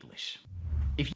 English. If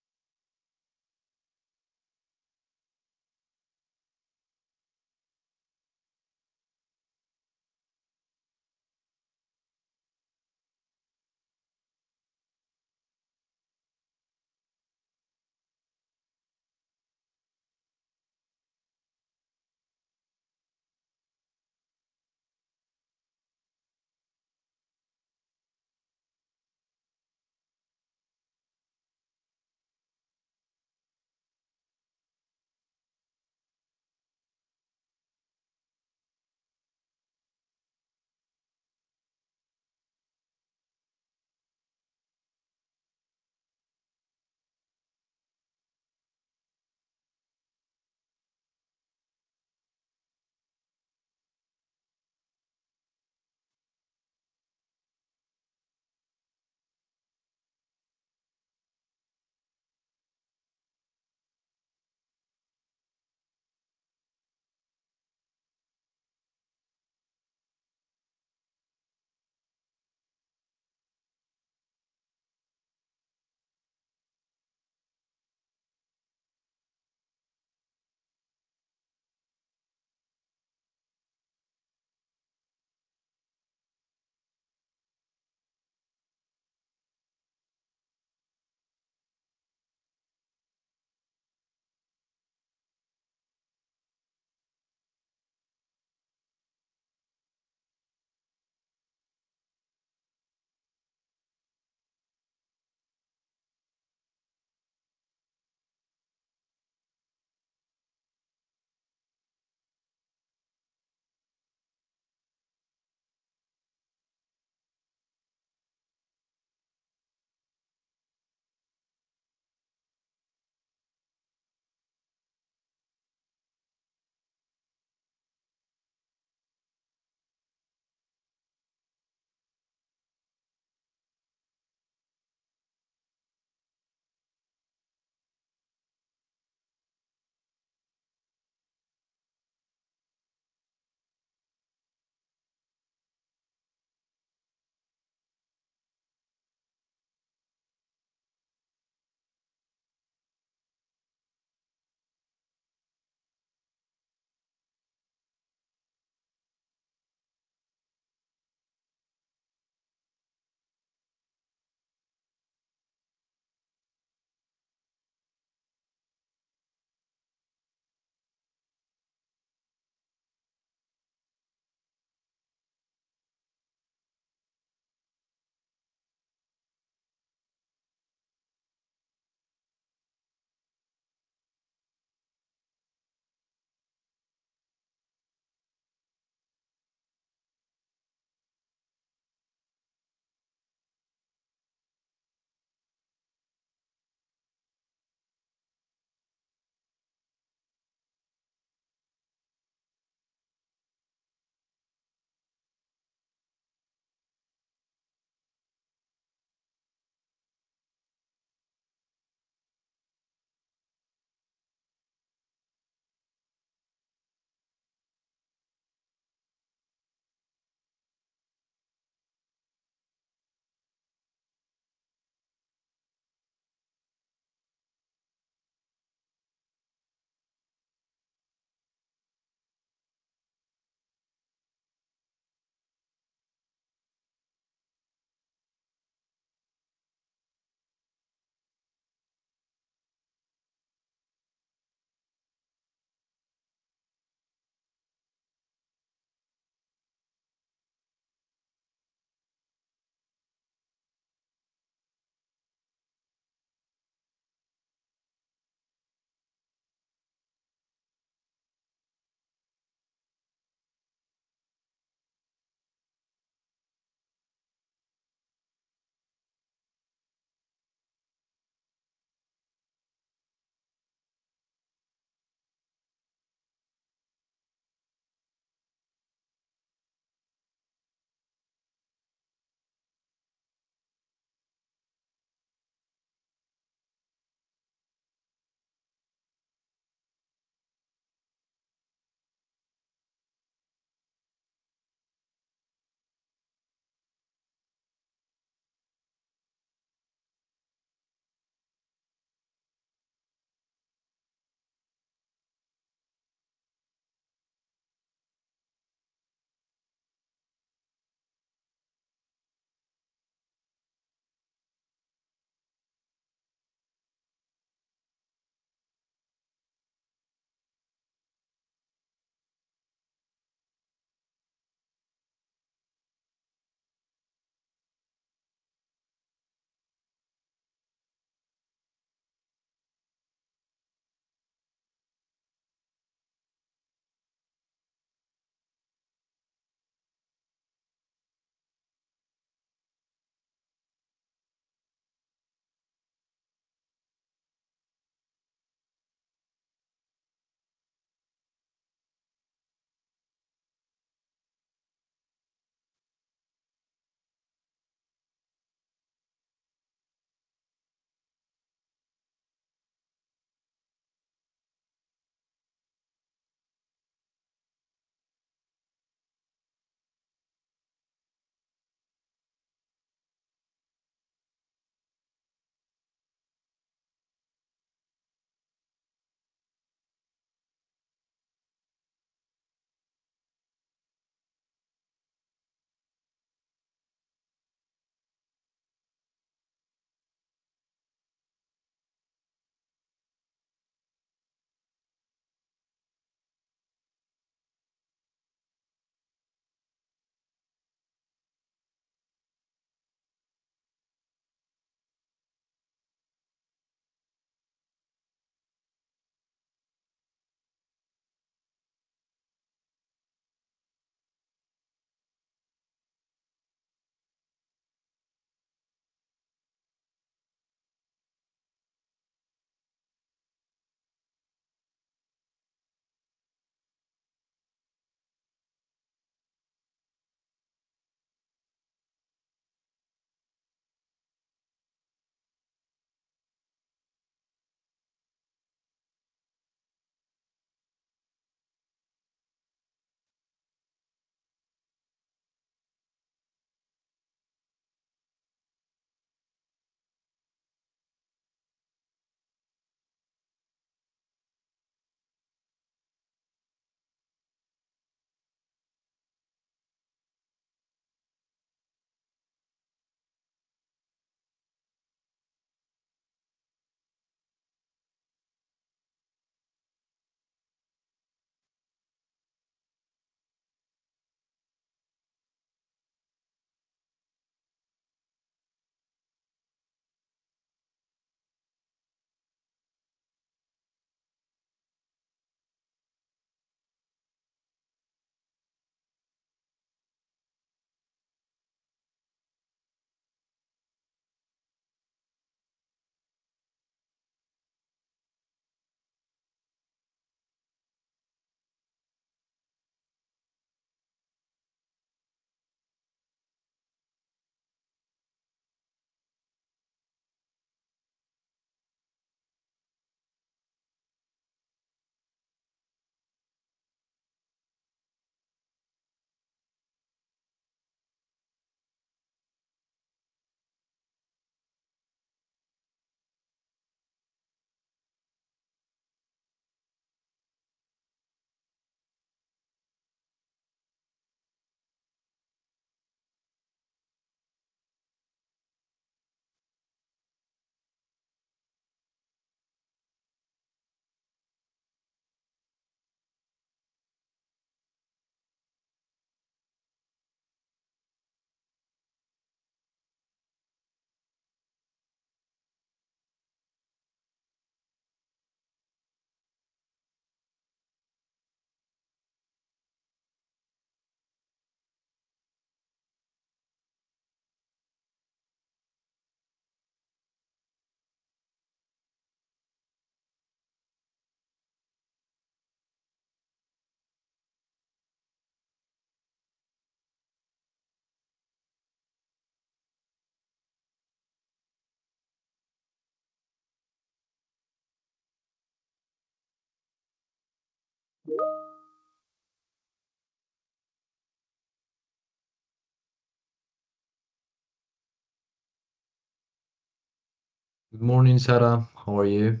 Good morning, Sarah. How are you?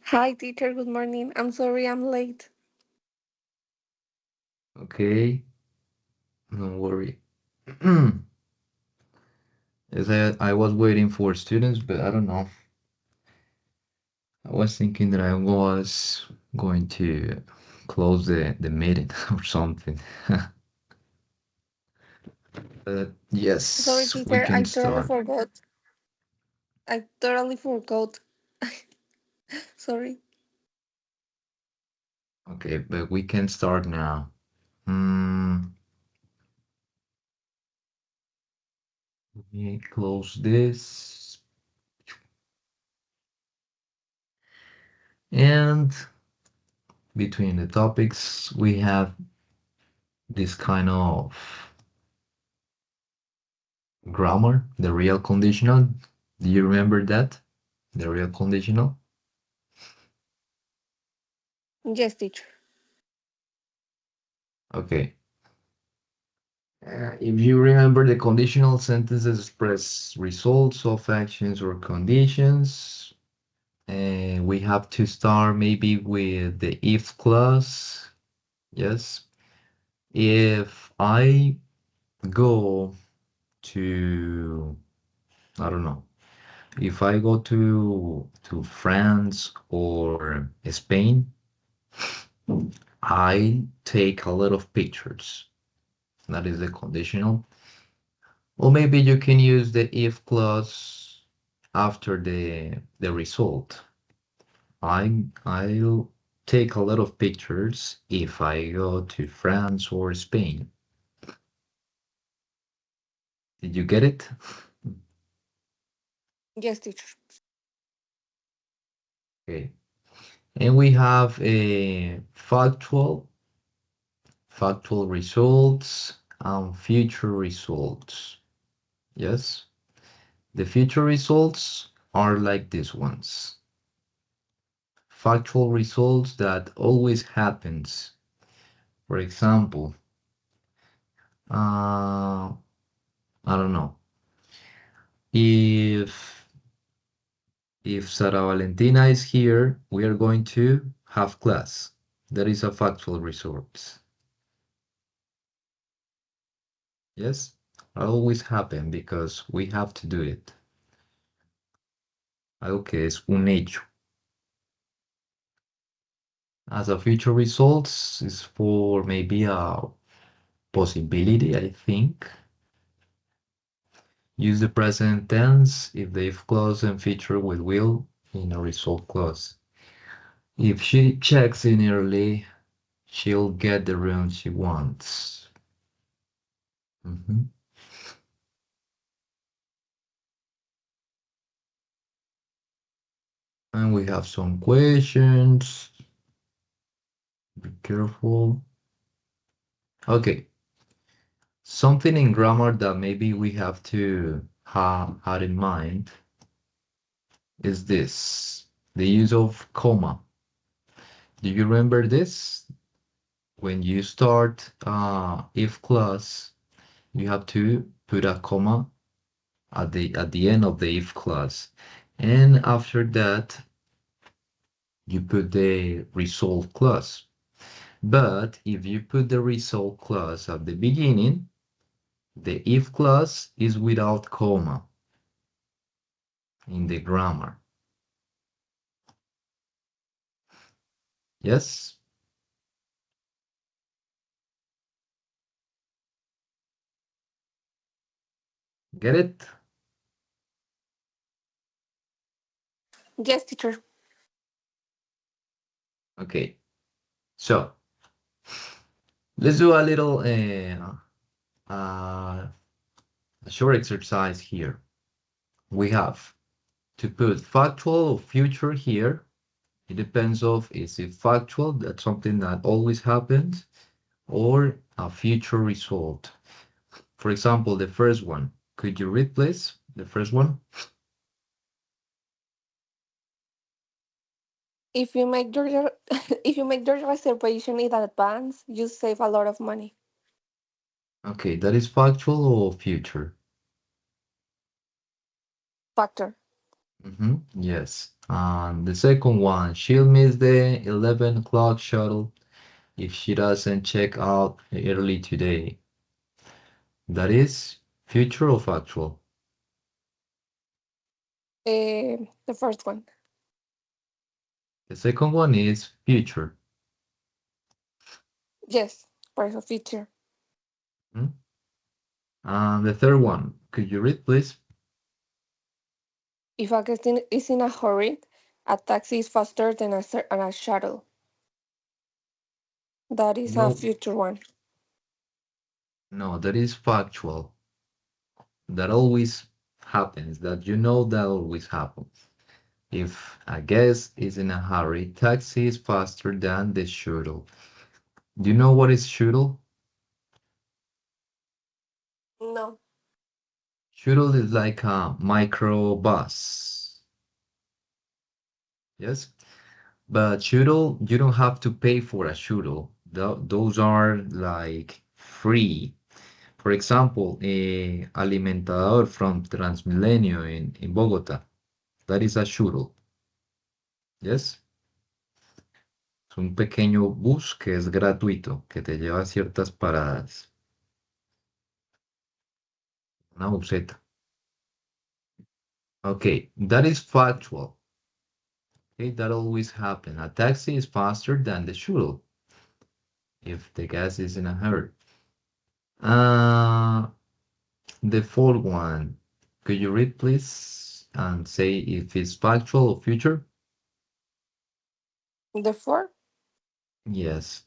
Hi, teacher. Good morning. I'm sorry I'm late. Okay, don't worry. As I was waiting for students, but I don't know. I was thinking that I was going to close the meeting or something. But Sorry, yes, we teacher. can start. I totally forgot. Sorry. Okay, but we can start now. Hmm, let me close this. And between the topics, we have this kind of grammar, the real conditional. Do you remember that? The real conditional? Yes, teacher. Okay. If you remember, the conditional sentences express results of actions or conditions. And we have to start maybe with the if clause. Yes. If I go to, I don't know, if I go to France or Spain, I take a lot of pictures. That is the conditional. Or maybe you can use the if clause after the result. I'll take a lot of pictures if I go to France or Spain. Did you get it? Yes, teacher. Okay. And we have a factual results and future results. Yes. The future results are like these ones. Factual results that always happens. For example, I don't know. If if Sara Valentina is here, we are going to have class. That is a factual result. Yes, that always happen because we have to do it. Algo que es un hecho. As a future results is for maybe a possibility, I think. Use the present tense if the if clause and feature with will in a result clause. If she checks in early, she'll get the room she wants. Mhm. And we have some questions. Be careful. Okay, something in grammar that maybe we have to have in mind is this, the use of comma. Do you remember this? When you start if clause, you have to put a comma at the end of the if clause. And after that, you put the result clause. But if you put the result clause at the beginning, the if clause is without comma in the grammar. Yes? Get it? Yes, teacher. Okay. So let's do a little a short exercise here. We have to put factual or future here. It depends of is it factual, that's something that always happens, or a future result. For example, the first one. Could you read, please? The first one. If you make your if you make your reservation in advance, you save a lot of money. Okay, that is factual or future? Factor. Yes. And the second one, she'll miss the 11 o'clock shuttle if she doesn't check out early today. That is future or factual? The first one. The second one is future. Yes, part of feature. Mhm. And the third one, could you read, please? If a guest is in a hurry, a taxi is faster than a shuttle. That is a No, future one. no, that is factual. That always happens. That you know that always happens. If a guest is in a hurry, taxi is faster than the shuttle. Do you know what is shuttle? No. Shuttle is like a micro bus. Yes? But shuttle, you don't have to pay for a shuttle. Those are like free. For example, Alimentador from Transmilenio in Bogota. That is a shuttle. Yes? Es un pequeño bus que es gratuito, que te lleva a ciertas paradas. Una buseta. Okay, that is factual. Okay, that always happens. A taxi is faster than the shuttle if the gas is in a hurry. Uh, the fourth one. Could you read, please, and say if it's factual or future? Therefore, Yes.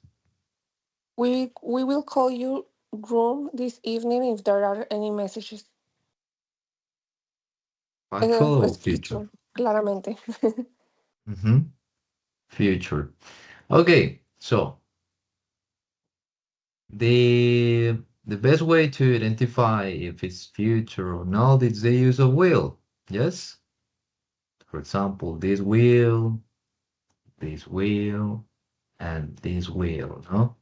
we will call you room this evening if there are any messages. Factual or Es future? future, claramente. Mm-hmm. Future. Okay, so the best way to identify if it's future or not is the use of will. Yes? For example, this wheel, and this wheel, no?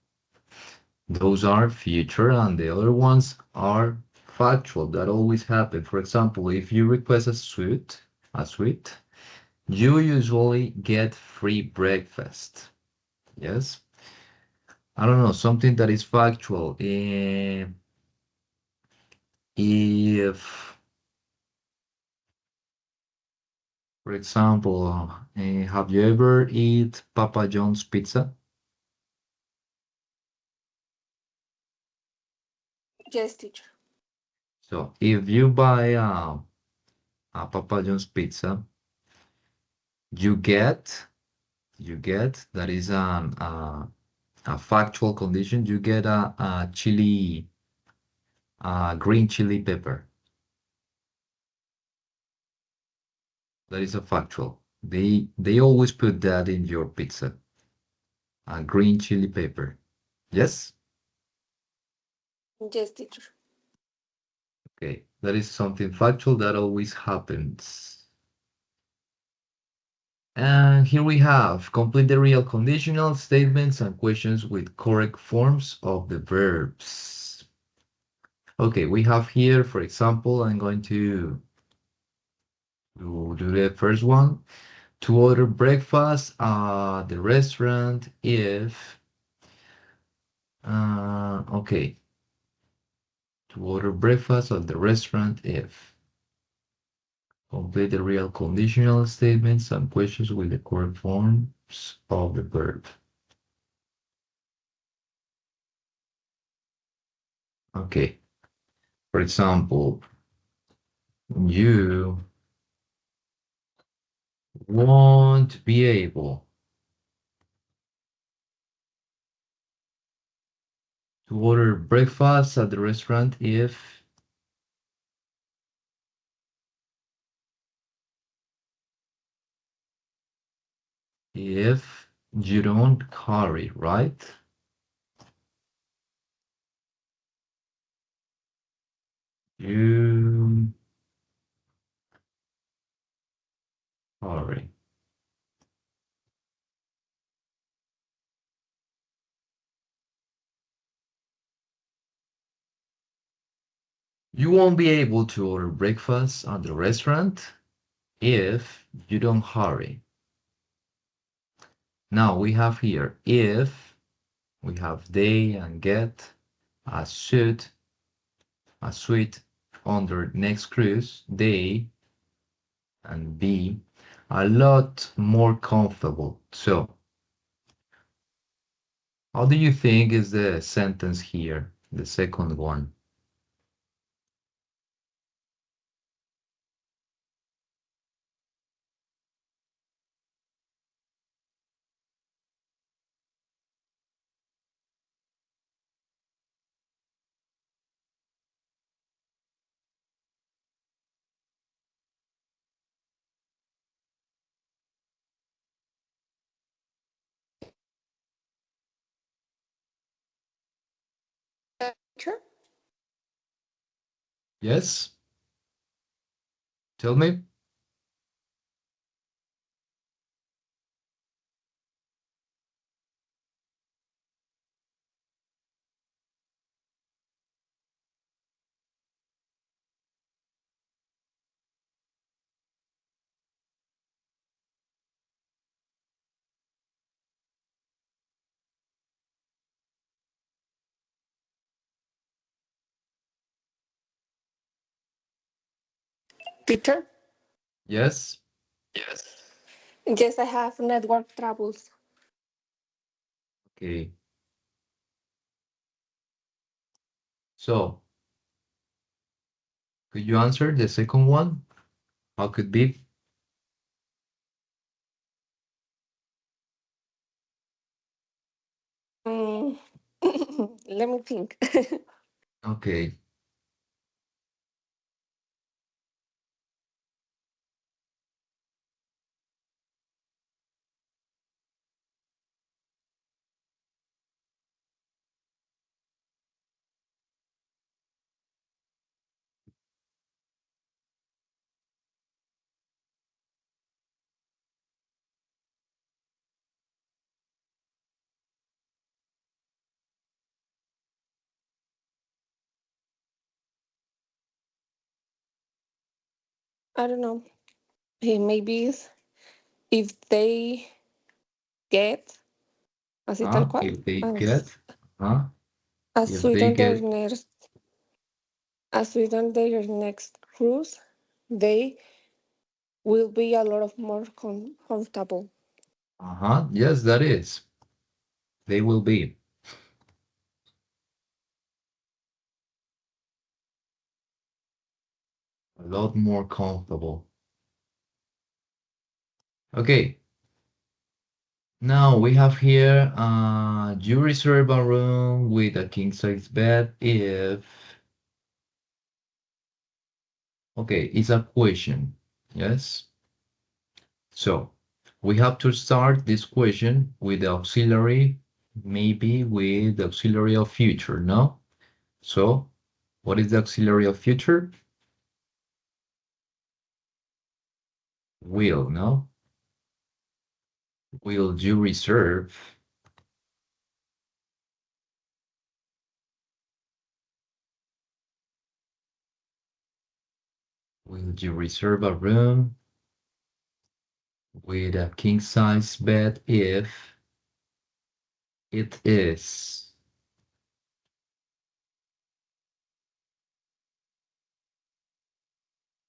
Those are future, and the other ones are factual. That always happen. For example, if you request a suite, you usually get free breakfast. Yes? I don't know, something that is factual. If, for example, have you ever eat Papa John's pizza? Yes, teacher. So if you buy a Papa John's pizza, you get that is a factual condition. You get a chili, green chili pepper. That is a factual. They always put that in your pizza, a green chili pepper. Yes. Yes, teacher. Okay, that is something factual that always happens. And here we have complete the real conditional statements and questions with correct forms of the verbs. Okay, we have here, for example, I'm going to do the first one. To order breakfast at the restaurant if, okay, to order breakfast at the restaurant if. Complete the real conditional statements and questions with the correct forms of the verb. Okay, for example, you won't be able to order breakfast at the restaurant if you don't hurry, right? You hurry. You won't be able to order breakfast at the restaurant if you don't hurry. Now we have here if, we have they and get, a should, a suite on their next cruise, they and be a lot more comfortable. So, how do you think is the sentence here, the second one? Sure. Yes? Tell me. Peter? Yes? Yes. Yes, I have network troubles. Okay. So, could you answer the second one? How could be? Mm. Let me think. Okay. I don't know. Maybe if they get, así tal Huh? cual, If they as, get, huh? as If sweet they on their get, next, as sweet on their next cruise, they will be a lot of more comfortable. uh-huh. Yes, that is. They will be a lot more comfortable. Okay. Now we have here, you reserve a room with a king size bed if, okay, it's a question. Yes. So we have to start this question with the auxiliary, maybe with the auxiliary of future, no? So what is the auxiliary of future? Will, no? Will you reserve? Will you reserve a room with a king size bed if it is,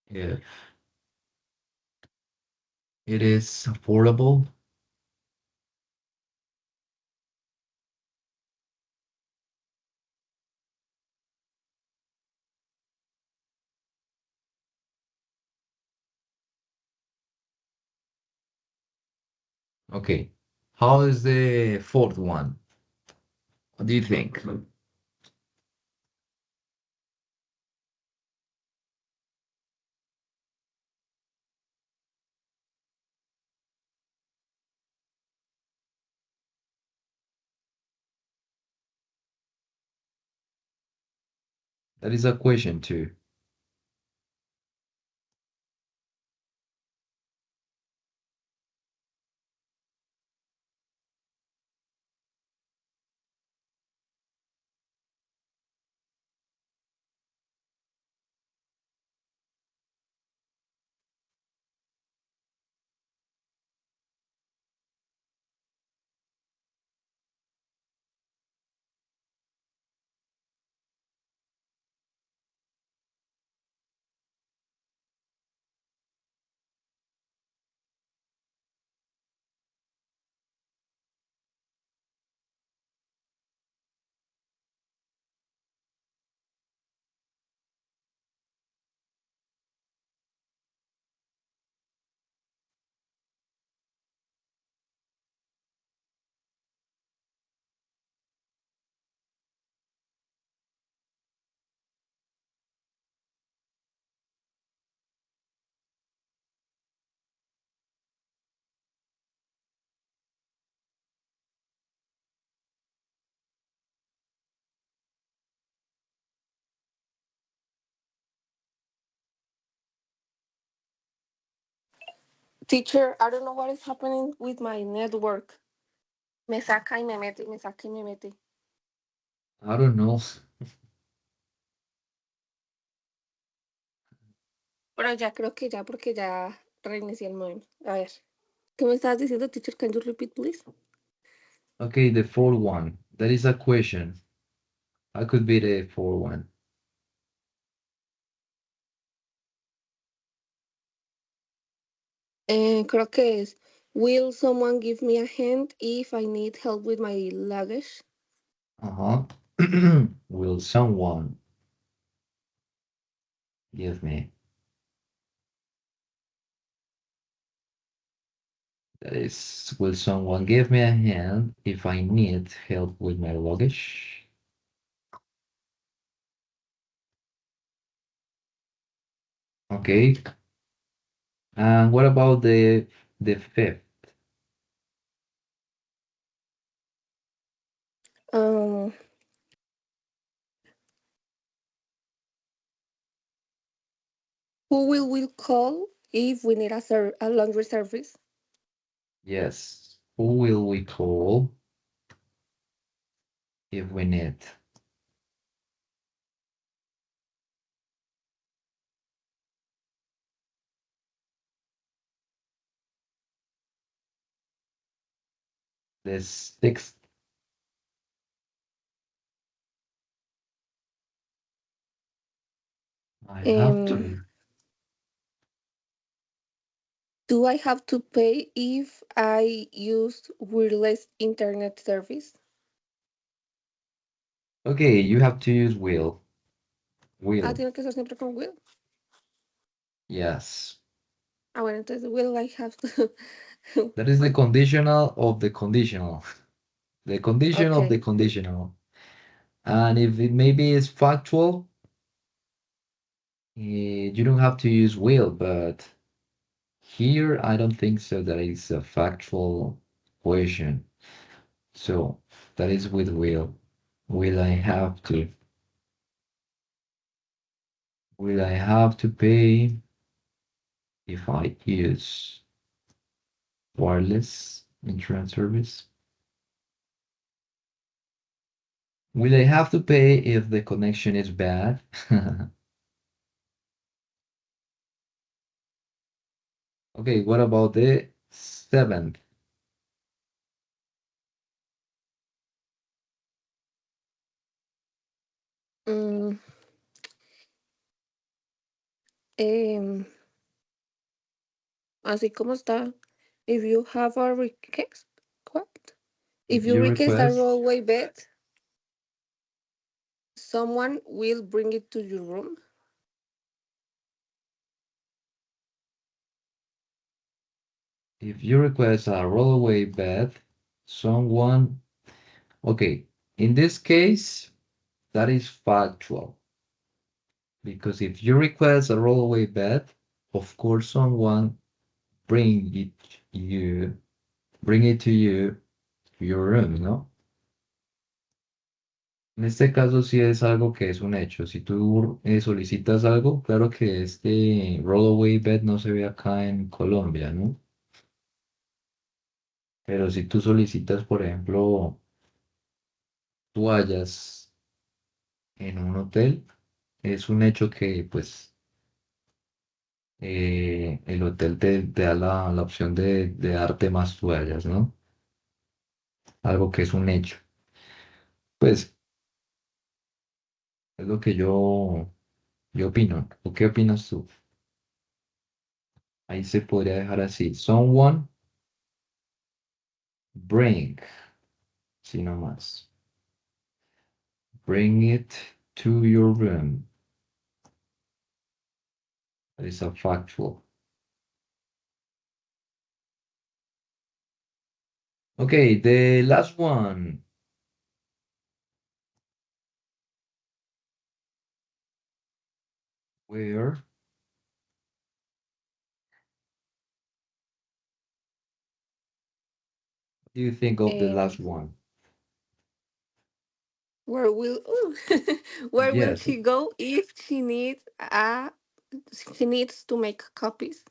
if it is affordable? Okay. How is the fourth one? What do you think? That is a question too. Teacher, I don't know what is happening with my network. Me saca y me mete, me saca y me mete. I don't know. Pero ya creo que ya, porque ya reinicié el modem. A ver, ¿qué me estabas diciendo, teacher? Can you repeat, please? Okay, the fourth one. That is a question. I could be the fourth one. Creo que es, will someone give me a hand if I need help with my luggage? Uh-huh. Will someone give me? That is, will someone give me a hand if I need help with my luggage? Okay. And what about the fifth? Um, who will we call if we need a laundry service? Yes. Who will we call if we need? The sixth, I have Um, to. do I have to pay if I use wireless internet service? Okay, you have to use will. Ah, Will. tiene que ser siempre con will. Yes. Ah, bueno, entonces will I have to. That is the conditional of the conditional. The condition of the Okay. conditional. And if it maybe is factual, you don't have to use will, but here I don't think so that is a factual question. So that is with will. Will I have to? Will I have to pay if I use wireless internet service? Will I have to pay if the connection is bad? Okay, what about the seventh? Mm, em, así como está. If you have a request, what? If If you you request a request, rollaway bed, someone will bring it to your room. if you request a rollaway bed, someone, okay, in this case, that is factual. Because if you request a rollaway bed, of course someone bring it you bring it to your room, ¿no? En este caso sí es algo que es un hecho. Si tú solicitas algo, claro que este rollaway bed no se ve acá en Colombia, ¿no? Pero si tú solicitas, por ejemplo, toallas en un hotel, es un hecho que pues el hotel te da la opción de darte más toallas, ¿no? Algo que es un hecho. Pues es lo que yo opino. ¿O qué opinas tú? Ahí se podría dejar así. Someone bring, si no más. Bring it to your room. That is a factual. Okay, the last one. Where do you think of the Um, last one? where will ooh, where will Yes, she go if she needs to make copies?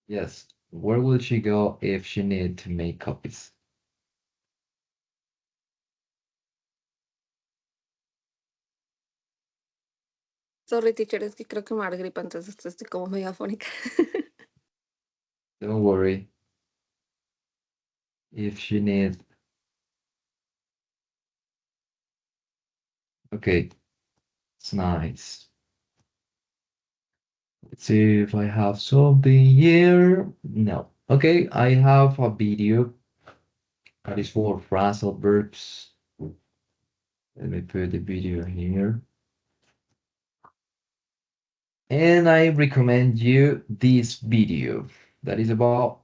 Yes. Where will she go if she need to make copies? Sorry, teacher, es que creo que me va a dar gripa, entonces estoy como medio afónica. Don't worry. If she need. Okay, it's nice. Let's see if I have something here. No. Okay, I have a video that is for phrasal verbs. Let me put the video here. And I recommend you this video that is about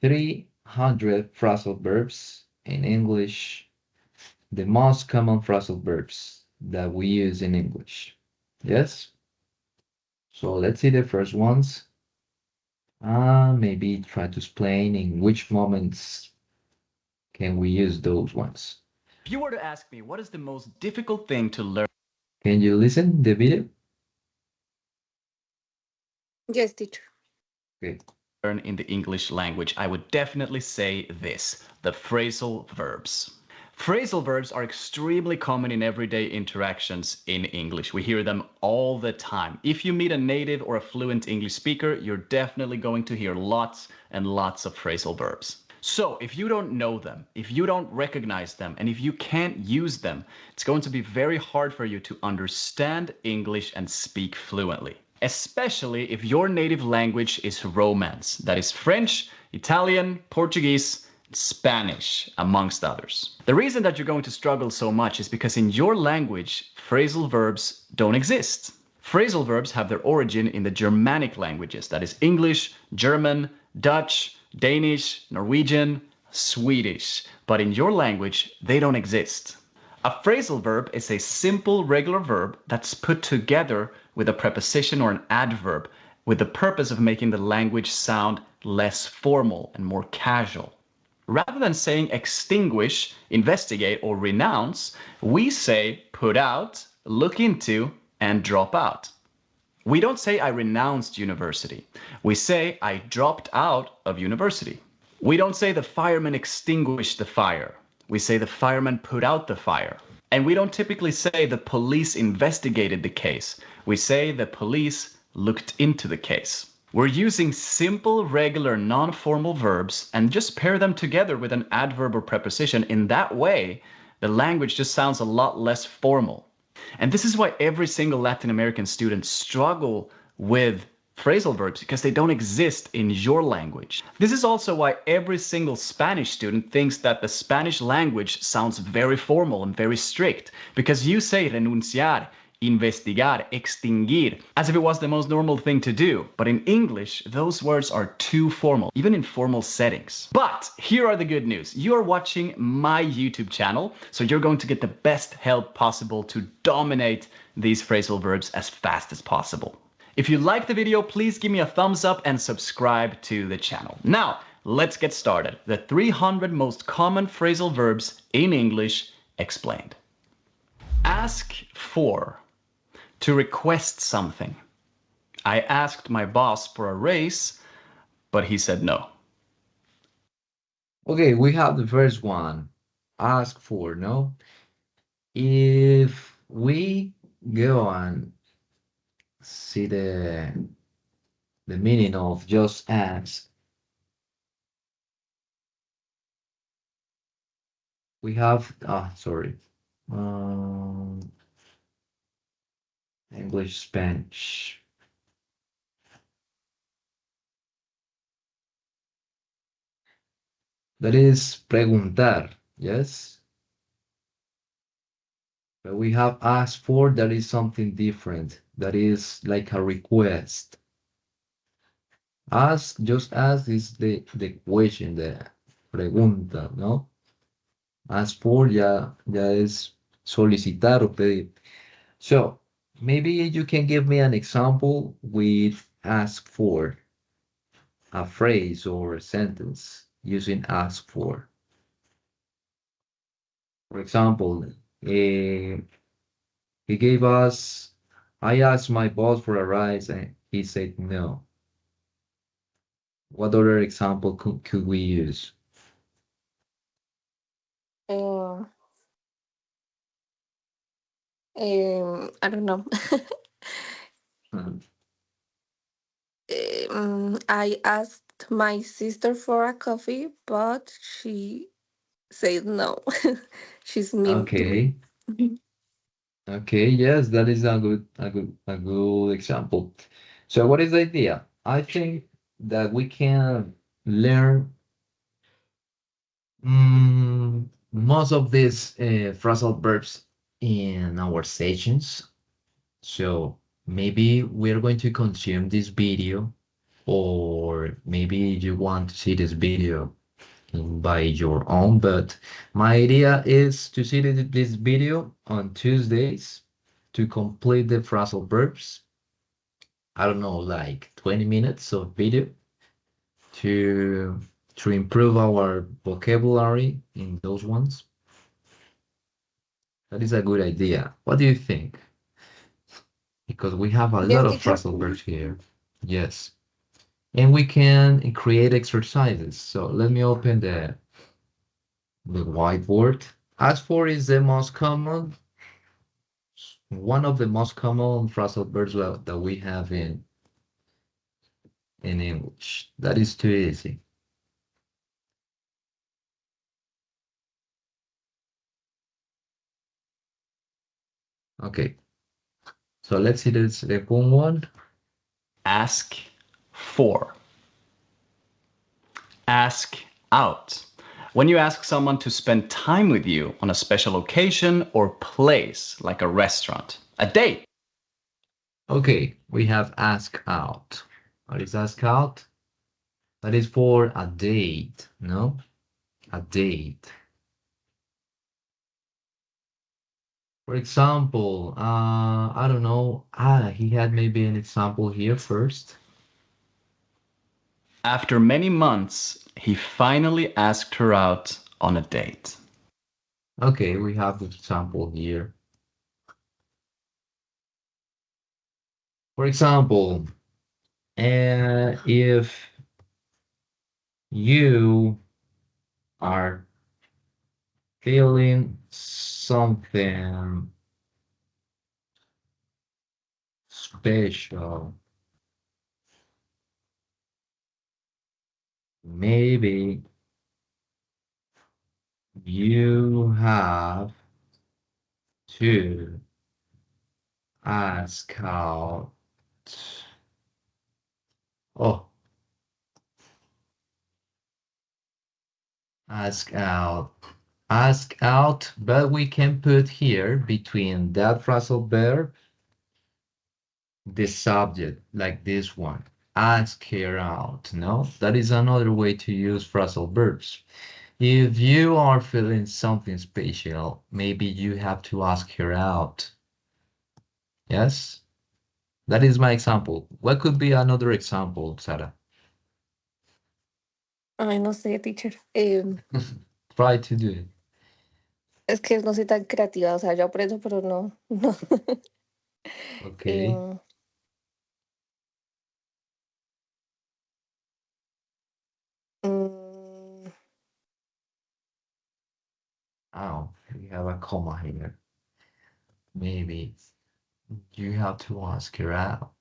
300 phrasal verbs in English, the most common phrasal verbs that we use in English. Yes? So let's see the first ones. Maybe try to explain in which moments can we use those ones. If you were to ask me what is the most difficult thing to learn Can you listen the video? Yes, teacher. Okay. in the English language, I would definitely say this: the phrasal verbs. Phrasal verbs are extremely common in everyday interactions in English. We hear them all the time. If you meet a native or a fluent English speaker, you're definitely going to hear lots and lots of phrasal verbs. So if you don't know them, if you don't recognize them, and if you can't use them, it's going to be very hard for you to understand English and speak fluently. Especially if your native language is Romance, that is French, Italian, Portuguese, Spanish, amongst others. The reason that you're going to struggle so much is because in your language, phrasal verbs don't exist. Phrasal verbs have their origin in the Germanic languages, that is English, German, Dutch, Danish, Norwegian, Swedish. But in your language, they don't exist. A phrasal verb is a simple regular verb that's put together with a preposition or an adverb with the purpose of making the language sound less formal and more casual. Rather than saying extinguish, investigate, or renounce, we say put out, look into, and drop out. We don't say I renounced university. We say I dropped out of university. We don't say the fireman extinguished the fire. We say the fireman put out the fire. And we don't typically say the police investigated the case. We say the police looked into the case. We're using simple, regular, non-formal verbs and just pair them together with an adverb or preposition. In that way, the language just sounds a lot less formal. And this is why every single Latin American student struggle with phrasal verbs, because they don't exist in your language. This is also why every single Spanish student thinks that the Spanish language sounds very formal and very strict, because you say renunciar, investigar, extinguir, as if it was the most normal thing to do. But in English, those words are too formal, even in formal settings. But here are the good news. You are watching my YouTube channel, so you're going to get the best help possible to dominate these phrasal verbs as fast as possible. If you liked the video, please give me a thumbs up and subscribe to the channel. Now, let's get started. The 300 most common phrasal verbs in English explained. Ask for. To request something. I asked my boss for a raise, but he said no. Okay, we have the first one. Ask for, no? If we go and see the meaning of just ask, we have sorry. Um, English, Spanish. That is preguntar, yes? But we have asked for, that is something different. That is like a request. Ask, just ask is the question, the pregunta, ¿no? Ask for ya es solicitar o pedir. So maybe you can give me an example with ask for, a phrase or a sentence using ask for. For example, he gave us, I asked my boss for a rise and he said no. What other example could we use? Um, I don't know. Mhm. I asked my sister for a coffee, but she said no. She's mean to me. Okay. Okay, yes, that is a good example. So what is the idea? I think that we can learn most of these phrasal verbs in our sessions. So maybe we're going to consume this video, or maybe you want to see this video by your own. But my idea is to see this video on Tuesdays to complete the phrasal verbs. I don't know, like 20 minutes of video to to improve our vocabulary in those ones. That is a good idea. What do you think? Because we have a Yes, lot of teacher. phrasal verbs here. Yes. And we can create exercises. So let me open the whiteboard. As for is the most common, one of the most common phrasal verbs that we have in English. That is too easy. Okay, so let's see the second one. Ask for. Ask out. When you ask someone to spend time with you on a special occasion or place, like a restaurant, a date. Okay, we have ask out. What is ask out? That is for a date, no? A date. For example, I don't know. He had maybe an example here first. After many months, he finally asked her out on a date. Okay, we have the example here. For example, if you are feeling something special, maybe you have to ask out. Oh, ask out. Ask out, but we can put here between that phrasal verb the subject, like this one. Ask her out. No, that is another way to use phrasal verbs. If you are feeling something special, maybe you have to ask her out. Yes? That is my example. What could be another example, Sarah? Ay, no sé, teacher. Try to do it. Es que no soy tan creativa, o sea, yo aprendo, pero no, no. Okay. Em, mm, Oh, we have a comma here. Maybe you have to ask her out.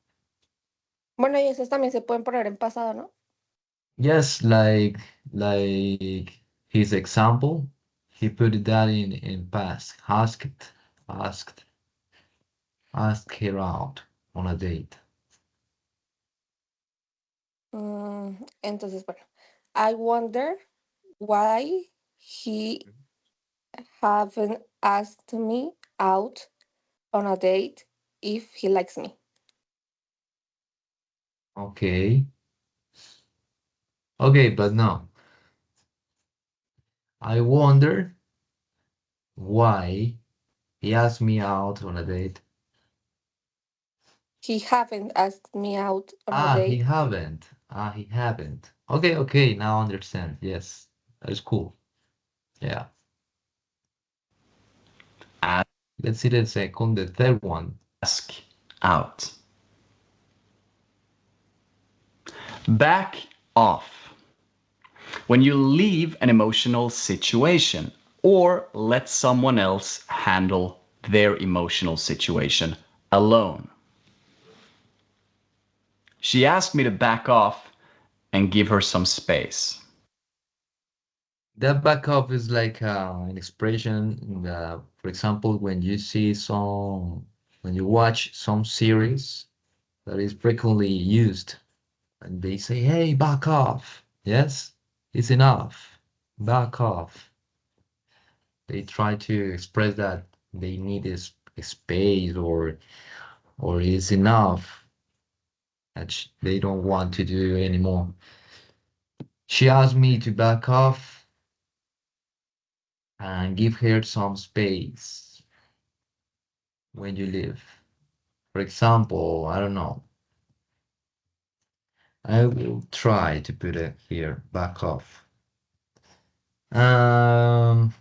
bueno, y esos también se pueden poner en pasado, ¿no? Yes, like his example, he put that in past. Asked, asked her out on a date. Entonces, bueno, I wonder why he haven't asked me out on a date if he likes me. Okay. Okay, but no. I wonder why he asked me out on a date. He haven't asked me out on a He date. haven't. He haven't. Okay, okay, now I understand. Yes, that is cool. Yeah. Let's see the third one. Ask out. Back off. When you leave an emotional situation or let someone else handle their emotional situation alone. She asked me to back off and give her some space. That backup is like an expression that, for example, when you watch some series that is frequently used, and they say, "Hey, back off." Yes, it's enough. Back off. They try to express that they need a space or it's enough that they don't want to do anymore. She asked me to back off and give her some space when you leave. For example, I don't know. I will try to put it here, back off. Um,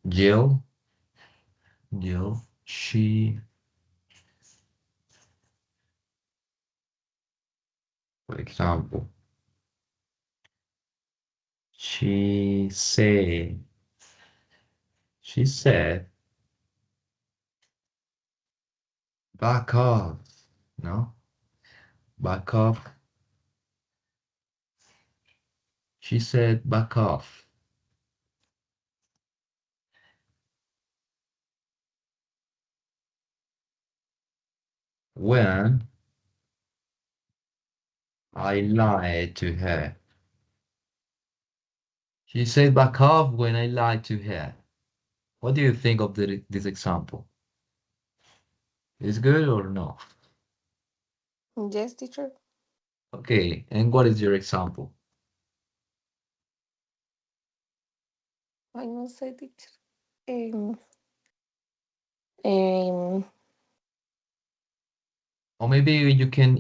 Jill, she, for example, she said, she said, back off. No, back off. She said, back off. When I lied to her. She said, back off when I lied to her. What do you think of this example? Is good or no? Yes, teacher. Okay, and what is your example? I no sé, teacher. Um, um, Or maybe you can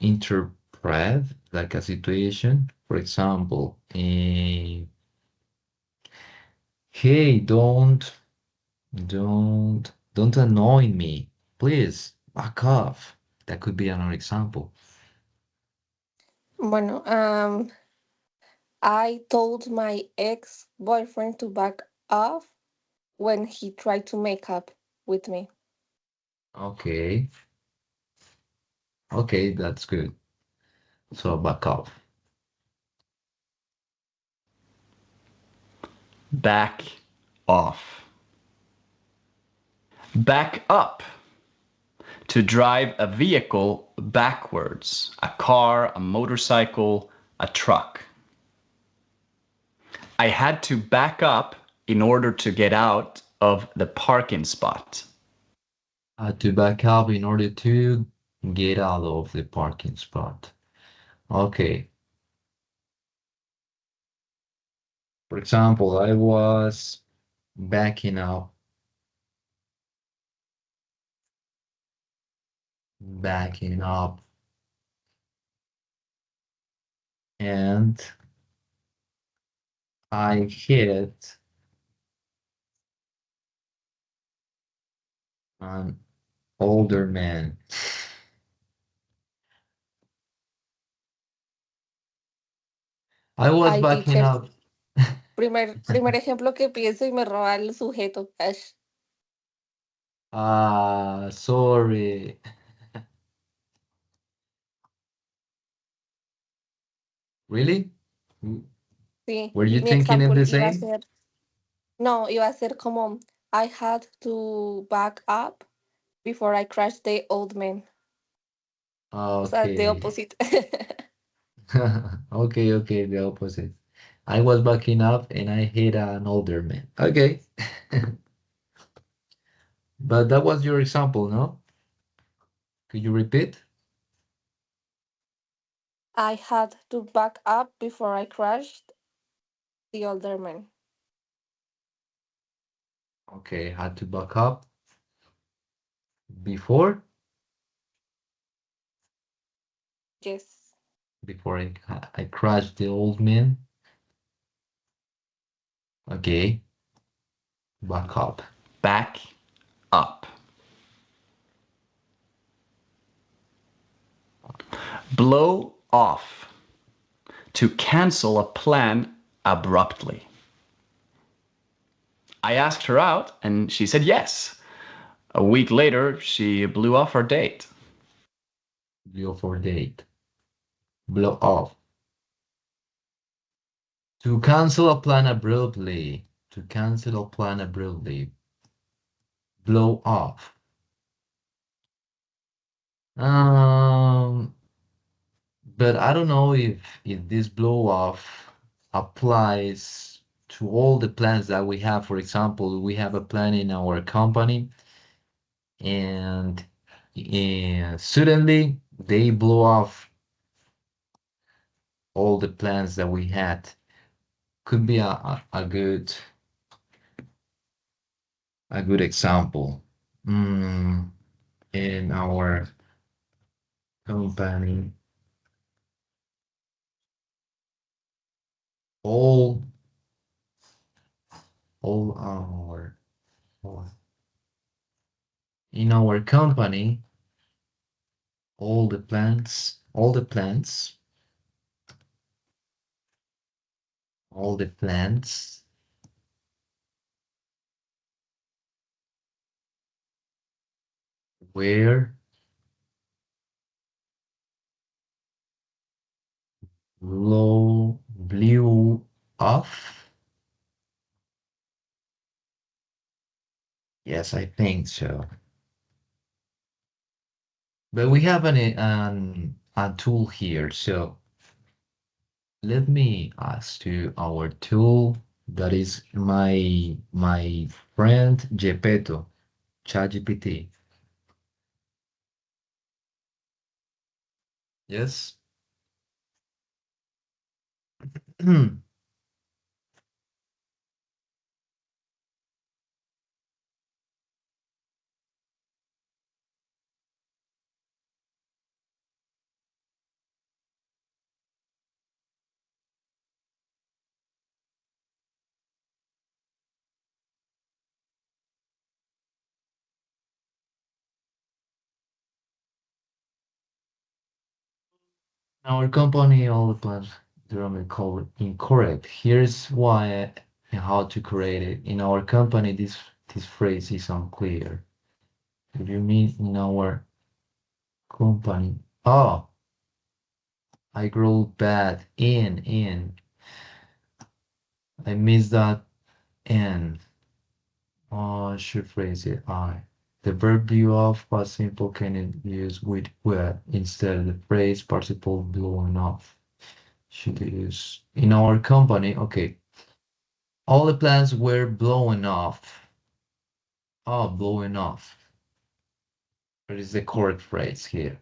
interpret like a situation. For example, hey, don't annoy me. Please, back off. That could be another example. bueno, I told my ex-boyfriend to back off when he tried to make up with me. Okay, okay, that's good. So back off. Back off. Back up. To drive a vehicle backwards. A car, a motorcycle, a truck. I had to back up in order to get out of the parking spot. To back up in order to get out of the parking spot. Okay. For example, I was backing up, backing up, and I hit an older man. I was Ay, backing teacher, up. primer ejemplo que pienso y me roba el sujeto. Ash. Sorry. Really? Sí, Were you mi thinking of example the iba a same? ser, no, iba a ser como, I had to back up before I crashed the old man. O sea, the Okay. opposite. Okay, okay, the opposite. I was backing up and I hit an older man. Okay. But that was your example, no? Could you repeat? I had to back up before I crashed the older man. Okay, had to back up before Yes. before I crashed the old man. Okay, back up. Back up. Blow off. To cancel a plan abruptly. I asked her out and she said yes. A week later, she blew off our date. Blow for date. Blow off. To cancel a plan abruptly. To cancel a plan abruptly. Blow off. Um, but I don't know if this blow off applies to all the plans that we have. For example, we have a plan in our company and, suddenly they blow off all the plans that we had. Could be a good example. Mm, in our company, all all our in our company, all the plans, all the plans were blew off. Yes, I think so. But we have a tool here, so let me ask to our tool that is my friend Gepetto, ChatGPT. Yes. Our company all the plans Jerome called incorrect. Here's why and how to create it. In our company, this phrase is unclear. What do you mean in our company? Oh, I wrote bad in. I missed that n. Oh, I should phrase it I. The verb view of past simple can be used with where instead of the phrase participle blowing off. Should use in our company. Okay, all the plans were blowing off. Oh, blowing off. What is the correct phrase here?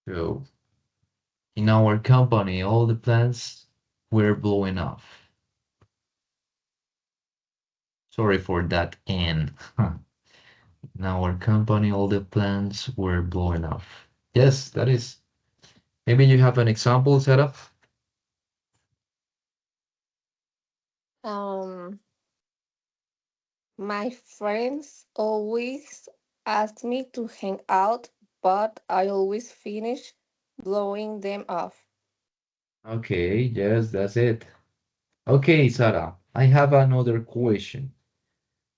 So, in our company, all the plans were blowing off. Sorry for that N. In our company, all the plans were blowing off. Yes, that is. Maybe you have an example set up. Um, my friends always ask me to hang out, but I always finish blowing them off. Okay, yes, that's it. Okay, Sarah, I have another question.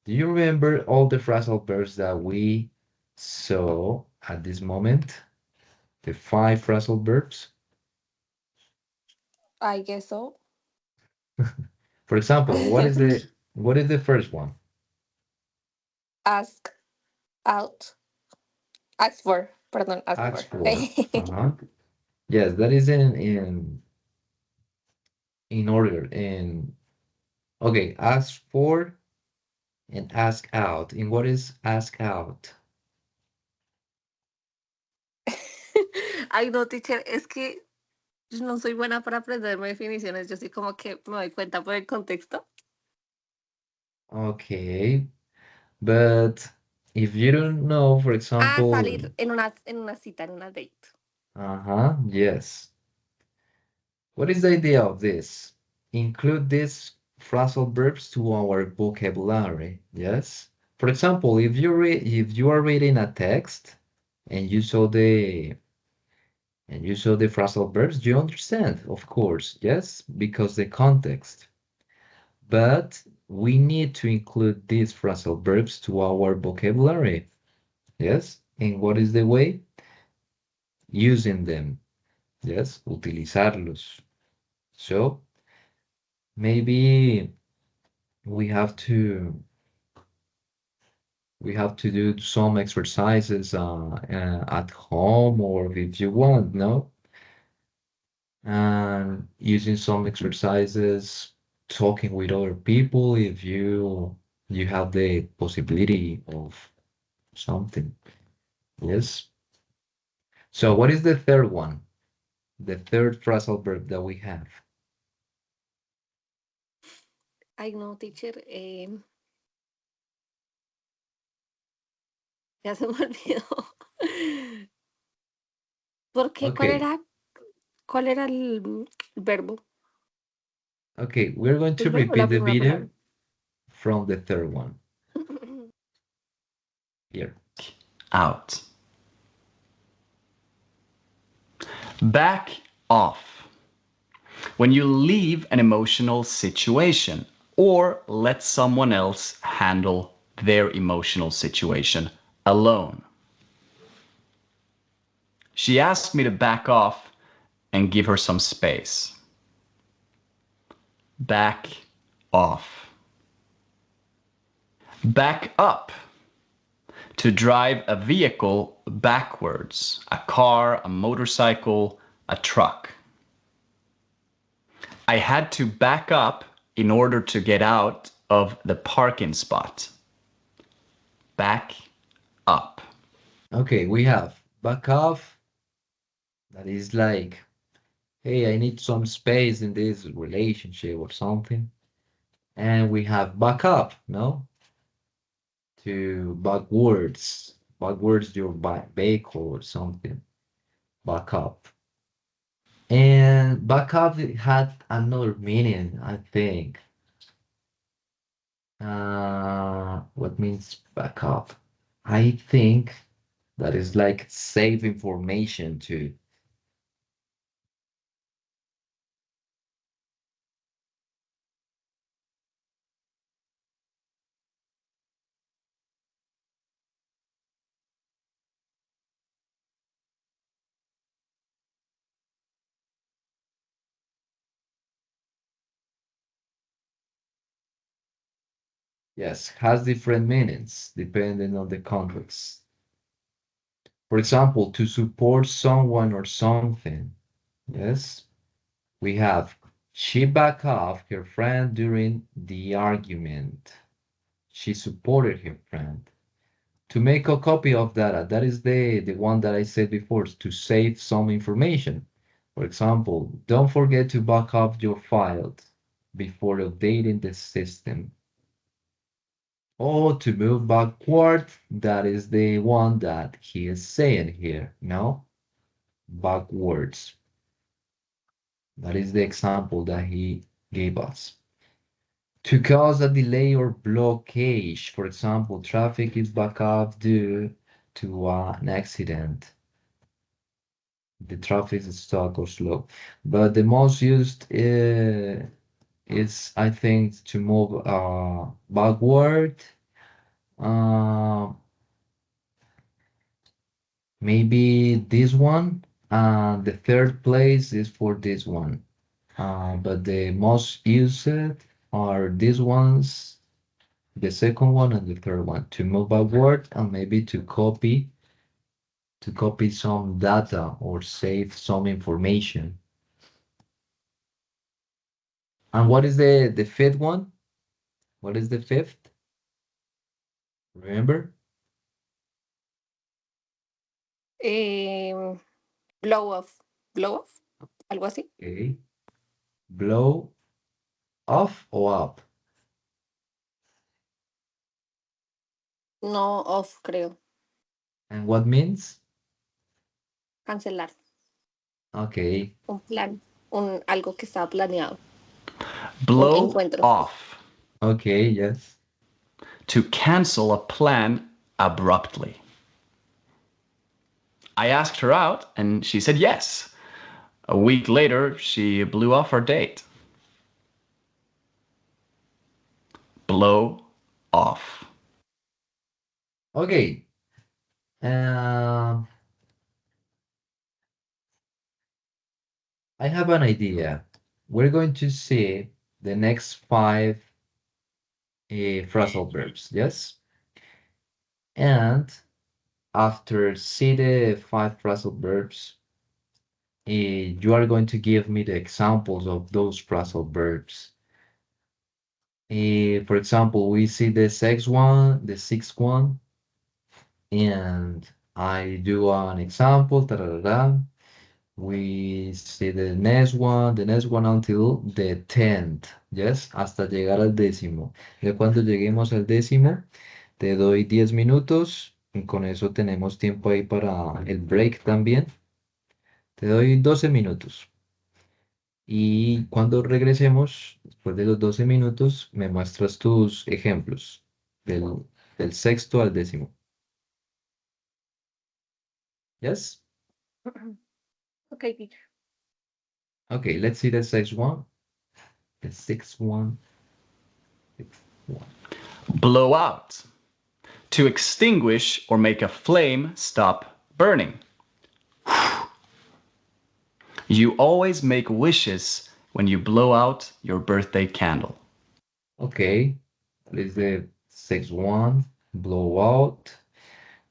Do you remember all the phrasal verbs that we saw at this moment? The five phrasal verbs? I guess so. For example, what is the first one? Ask out. Ask for. Pardon, ask Ask for. for. Uh-huh. Yes, that is in order. In okay, ask for and ask out. And what is ask out? Ay, no, teacher, es que yo no soy buena para aprenderme definiciones. Yo sí como que me doy cuenta por el contexto. Okay, but if you don't know, for Ah, example, salir en una cita, en una date. uh-huh, yes. What is the idea of this? Include these phrasal verbs to our vocabulary, yes? For example, if you are reading a text, and you saw the phrasal verbs, you understand, of course, yes, because the context. But we need to include these phrasal verbs to our vocabulary, yes? And what is the way? Using them, yes, utilizarlos. So maybe we have to we have to do some exercises at home or if you want, no? And using some exercises, talking with other people if you have the possibility of something. Yes. So what is the third one? The third phrasal verb that we have. I know, teacher. Ya se me olvidó. ¿Por qué? Okay. Cuál era el verbo? Okay, we're going to ¿El verbo o repeat la the primera video palabra? from the third one here. Out. Back off. When you leave an emotional situation or let someone else handle their emotional situation alone. She asked me to back off and give her some space. Back off. Back up. To drive a vehicle backwards, a car, a motorcycle, a truck. I had to back up in order to get out of the parking spot. Back up. Okay, we have back off. That is like, hey, I need some space in this relationship or something. And we have back up, no? To backwards your vehicle or something. Back up. And back up it had another meaning, I think. What means back up? I think that is like save information too. Yes, has different meanings depending on the context. For example, to support someone or something. Yes, we have she backed off her friend during the argument. She supported her friend. To make a copy of data, that is the one that I said before, to save some information. For example, don't forget to back up your files before updating the system. Or to move backward, that is the one that he is saying here, no? Backwards. That is the example that he gave us. To cause a delay or blockage, for example, traffic is backed up due to an accident. The traffic is stuck or slow. But the most used is, I think, to move backward. Uh, Maybe this one. The third place is for this one. But the most used are these ones, the second one and the third one, to move backward and maybe to copy some data or save some information. And what is the fifth one? What is the fifth? Remember? Blow off. Blow off. Algo así. Okay. Blow off or up? No off, creo. And what means? Cancelar. Okay. Un plan. Algo que estaba planeado. Un Blow encuentro. off. Okay, yes. To cancel a plan abruptly. I asked her out and she said yes. A week later, she blew off our date. Blow off. Okay. Um, I have an idea. We're going to see the next five phrasal verbs, yes? And after see the five phrasal verbs, you are going to give me the examples of those phrasal verbs. For example, we see the sixth one, and I do an example, We see the next one until the 10th, yes, hasta llegar al décimo. De cuando lleguemos al décimo, te doy 10 minutos, y con eso tenemos tiempo ahí para el break también. Te doy 12 minutos. Y cuando regresemos, después de los 12 minutos, me muestras tus ejemplos del sexto al décimo. Yes? Okay, teacher. Okay, let's see the sixth one. The sixth one. Sixth one. Blow out. To extinguish or make a flame stop burning. You always make wishes when you blow out your birthday candle. Okay, that is the sixth one. Blow out.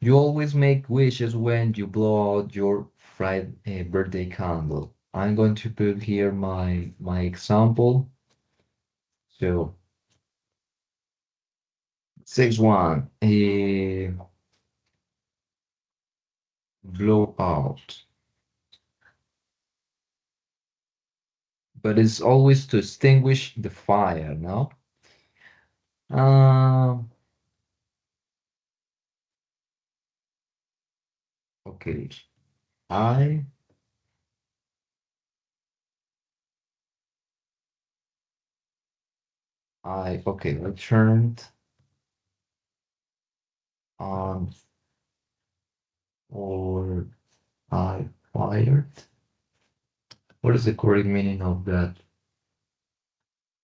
You always make wishes when you blow out your birthday candle. I'm going to put here my example. So, sixth one, blow out. But it's always to extinguish the fire, no? Um, okay. I okay, I turned on or I fired. What is the correct meaning of that?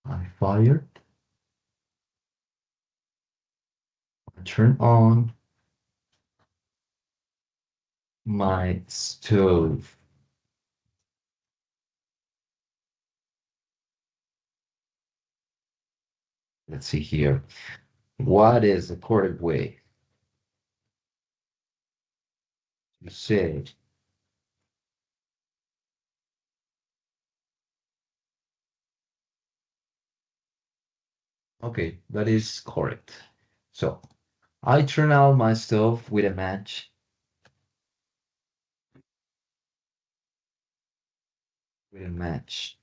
I fired. I turned on my stove. Let's see here. What is the correct way to say? Okay, that is correct. So I turn out my stove with a match. With a match.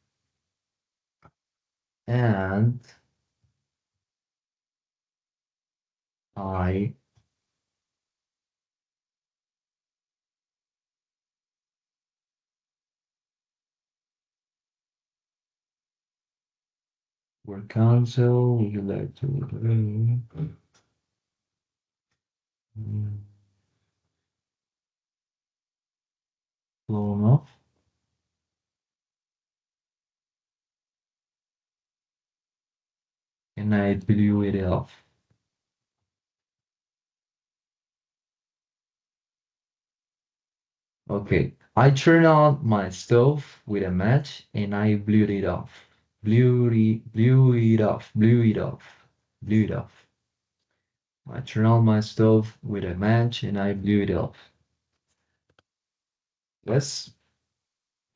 And I work council. Would you like to blown off? And I blew it off. Okay, I turned on my stove with a match and I blew it off. Blew it off, blew it off, blew it off. I turned on my stove with a match and I blew it off. Yes.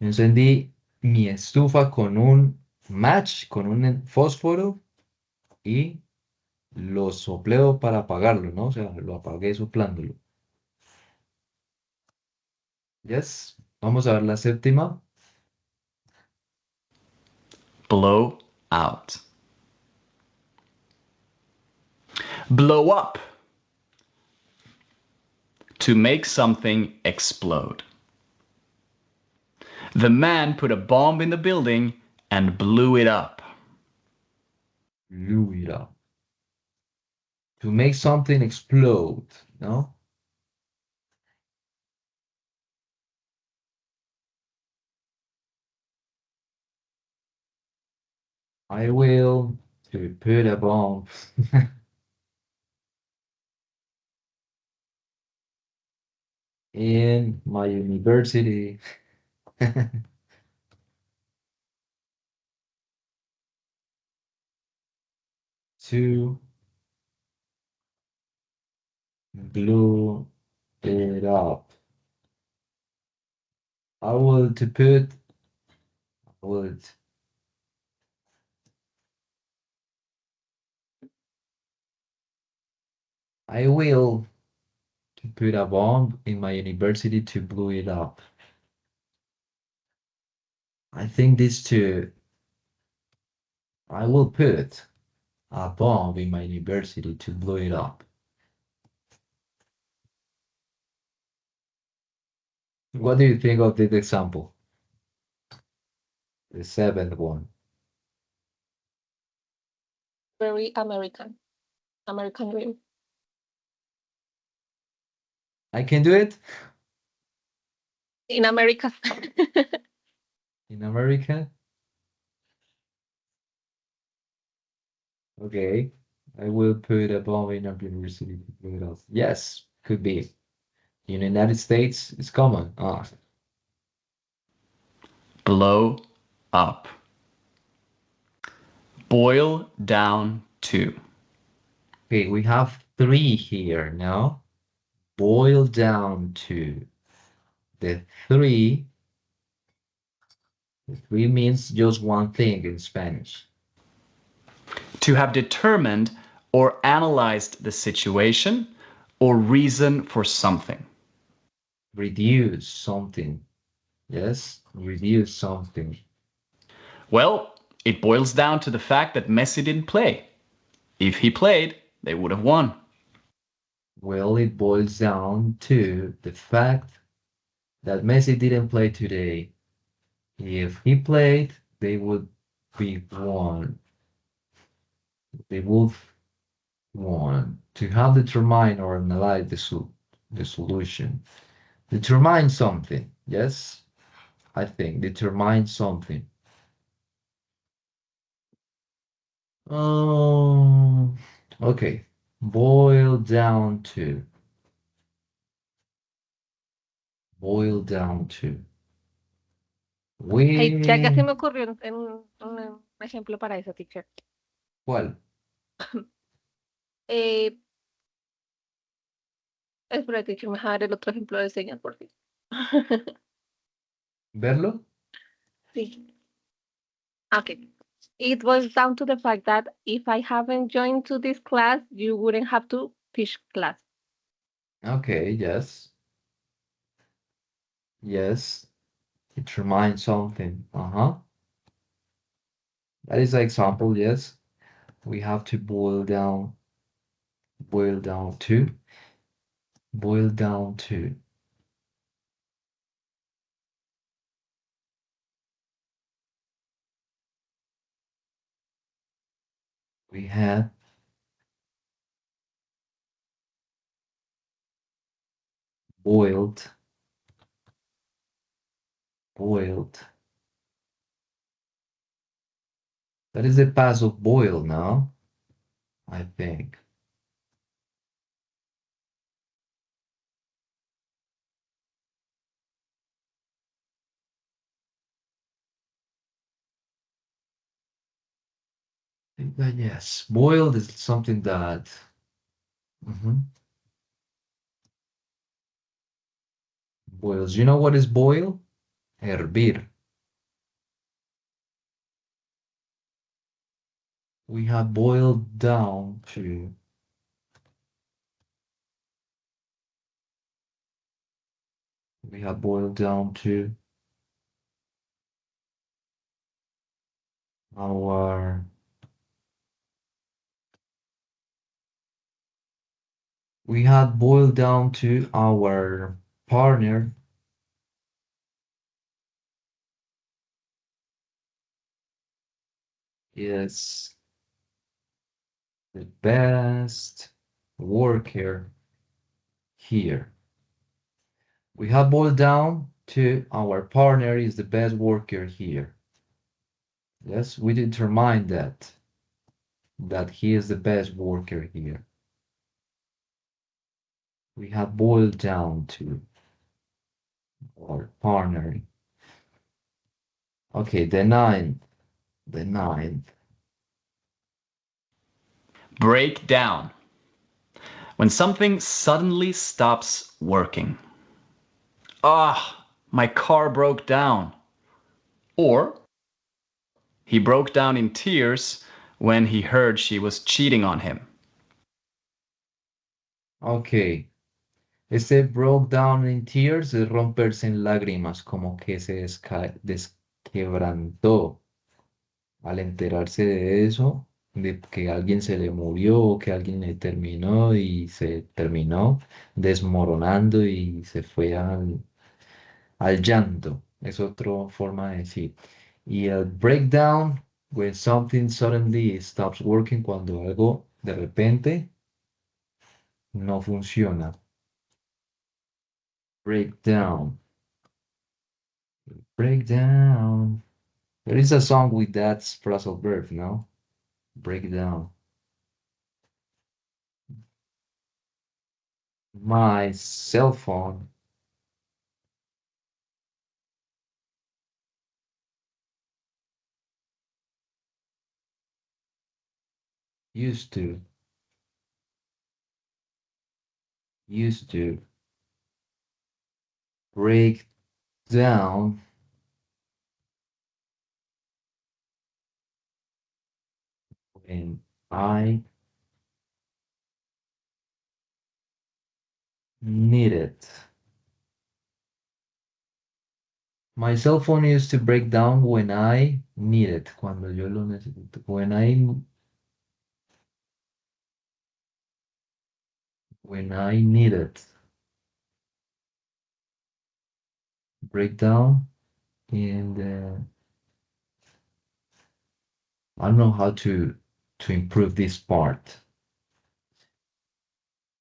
Encendí mi estufa con un match, con un fósforo y lo sopleo para apagarlo, ¿no? O sea, lo apagué soplándolo. Yes. Vamos a ver la séptima. Blow out. Blow up. To make something explode. The man put a bomb in the building and blew it up. Blew it up. To make something explode, no? I will to put a bomb in my university to blow it up. I will to put would I will to put a bomb in my university to blow it up. I think these two I will put a bomb in my university to blow it up. What do you think of this example? The seventh one. Very American. American dream. I can do it In America. in America. Okay. I will put a bomb in our university to blow it up. Yes, could be. In the United States, it's common. Ah, Blow up. Boil down to. okay, we have three here now. Boil down to the three. The three means just one thing in Spanish. To have determined or analyzed the situation or reason for something. Reduce something. Yes, reduce something. Well, it boils down to the fact that Messi didn't play. If he played, they would have won. Well, it boils down to the fact that Messi didn't play today. If he played, they would be won. They would won. To have determined or analyze the solution. Determine something. Yes, I think determine something. Um, okay. Boil down to. Boil down to. Ay, ya se We. me ocurrió un ejemplo para esa teacher. ¿Cuál? Eh, espera, teacher, me dejar el otro ejemplo de señas, por fin. ¿Verlo? Sí. Okay. It boils down to the fact that if I haven't joined to this class, you wouldn't have to teach class. Okay, yes. Yes. Determine something. Uh-huh. That is an example, yes. We have to boil down to, boil down to. We had boiled, boiled. That is the past of boil now, I think. I think that yes, boiled is something that. Mhm. Boils. You know what is boil? Hervir. We have boiled down to. We have boiled down to our. We had boiled down to our partner is the best worker here. We have boiled down to our partner is the best worker here. Yes, we determined that he is the best worker here. We have boiled down to our partner. Okay, the ninth. Break down. When something suddenly stops working. Ah, my car broke down. Or he broke down in tears when he heard she was cheating on him. Okay, este broke down in tears es romperse en lágrimas, como que se desquebrantó al enterarse de eso, de que alguien se le murió o que alguien le terminó y se terminó desmoronando y se fue al llanto. Es otra forma de decir. Y el breakdown, when something suddenly stops working, cuando algo de repente no funciona. Breakdown, breakdown. There is a song with that phrasal verb, no? Breakdown. My cell phone used to used to break down when I need it. My cell phone used to break down when I need it, cuando yo lo necesito. When I need it. Break down and I don't know how to improve this part.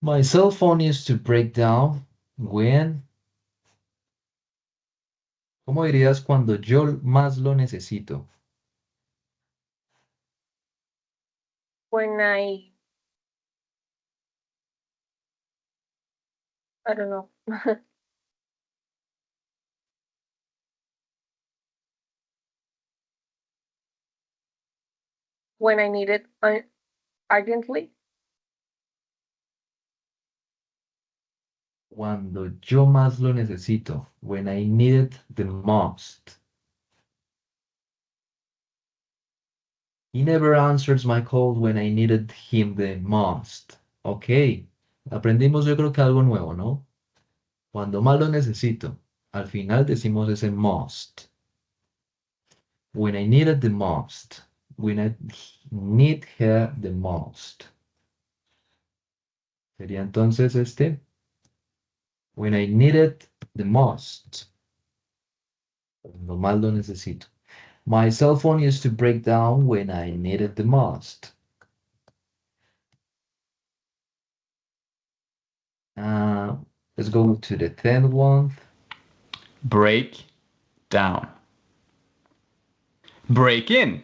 My cell phone used to break down when, ¿cómo dirías cuando yo más lo necesito? When I don't know. When I need it urgently. Cuando yo más lo necesito. When I need it the most. He never answers my call when I needed him the most. Ok, aprendimos yo creo que algo nuevo, ¿no? Cuando más lo necesito. Al final decimos ese most. When I needed the most. When I need her the most. Sería entonces este. When I needed the most. Cuando más lo necesito. My cell phone used to break down when I needed the most. Uh, let's go to the 10th one. Break down. Break in.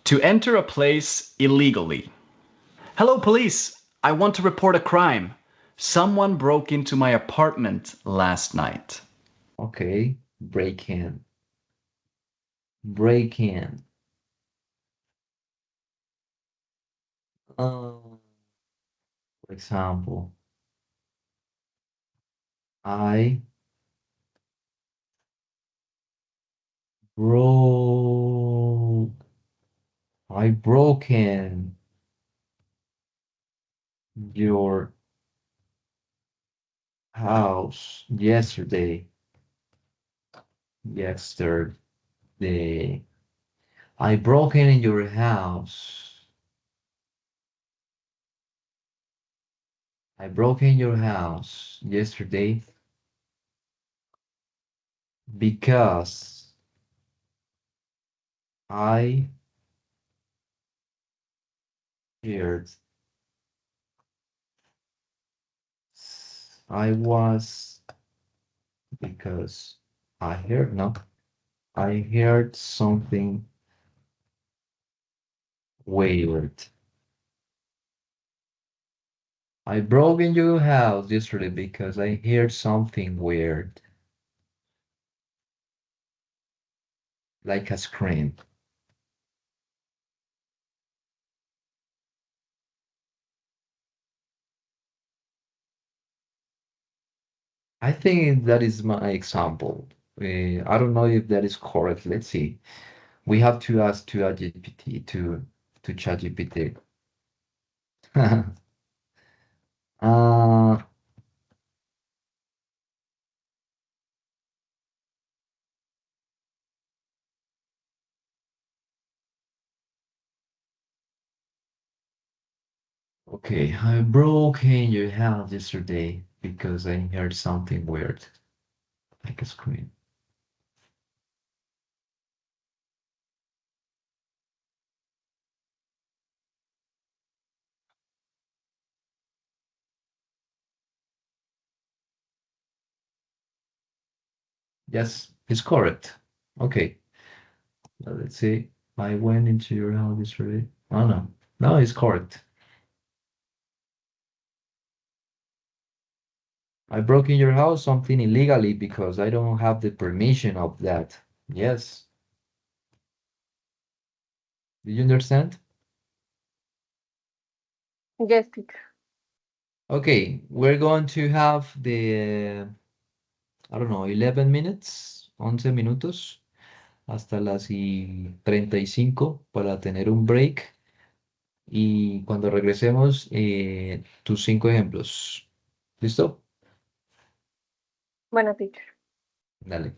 To enter a place illegally. Hello, police. I want to report a crime. Someone broke into my apartment last night. Okay, break in. Break in. For example, I broke. I broke in your house yesterday. Yesterday. I broke in your house. I broke in your house yesterday because I heard I was because I heard no I heard something Wait. I broke in your house yesterday because I heard something weird, like a scream. I think that is my example. I don't know if that is correct. Let's see. We have to ask to a GPT to ChatGPT. uh, okay, I broke in your house yesterday because I heard something weird, like a scream. Yes, it's correct. Okay, let's see. I went into your house yesterday. Oh no, no, it's correct. I broke in your house something illegally because I don't have the permission of that. Yes. Do you understand? Yes, teacher. Okay, we're going to have I don't know, 11 minutes, 11 minutos, hasta las y 35 para tener un break. Y cuando regresemos, tus 5 ejemplos. ¿Listo? Bueno, teacher. Dale.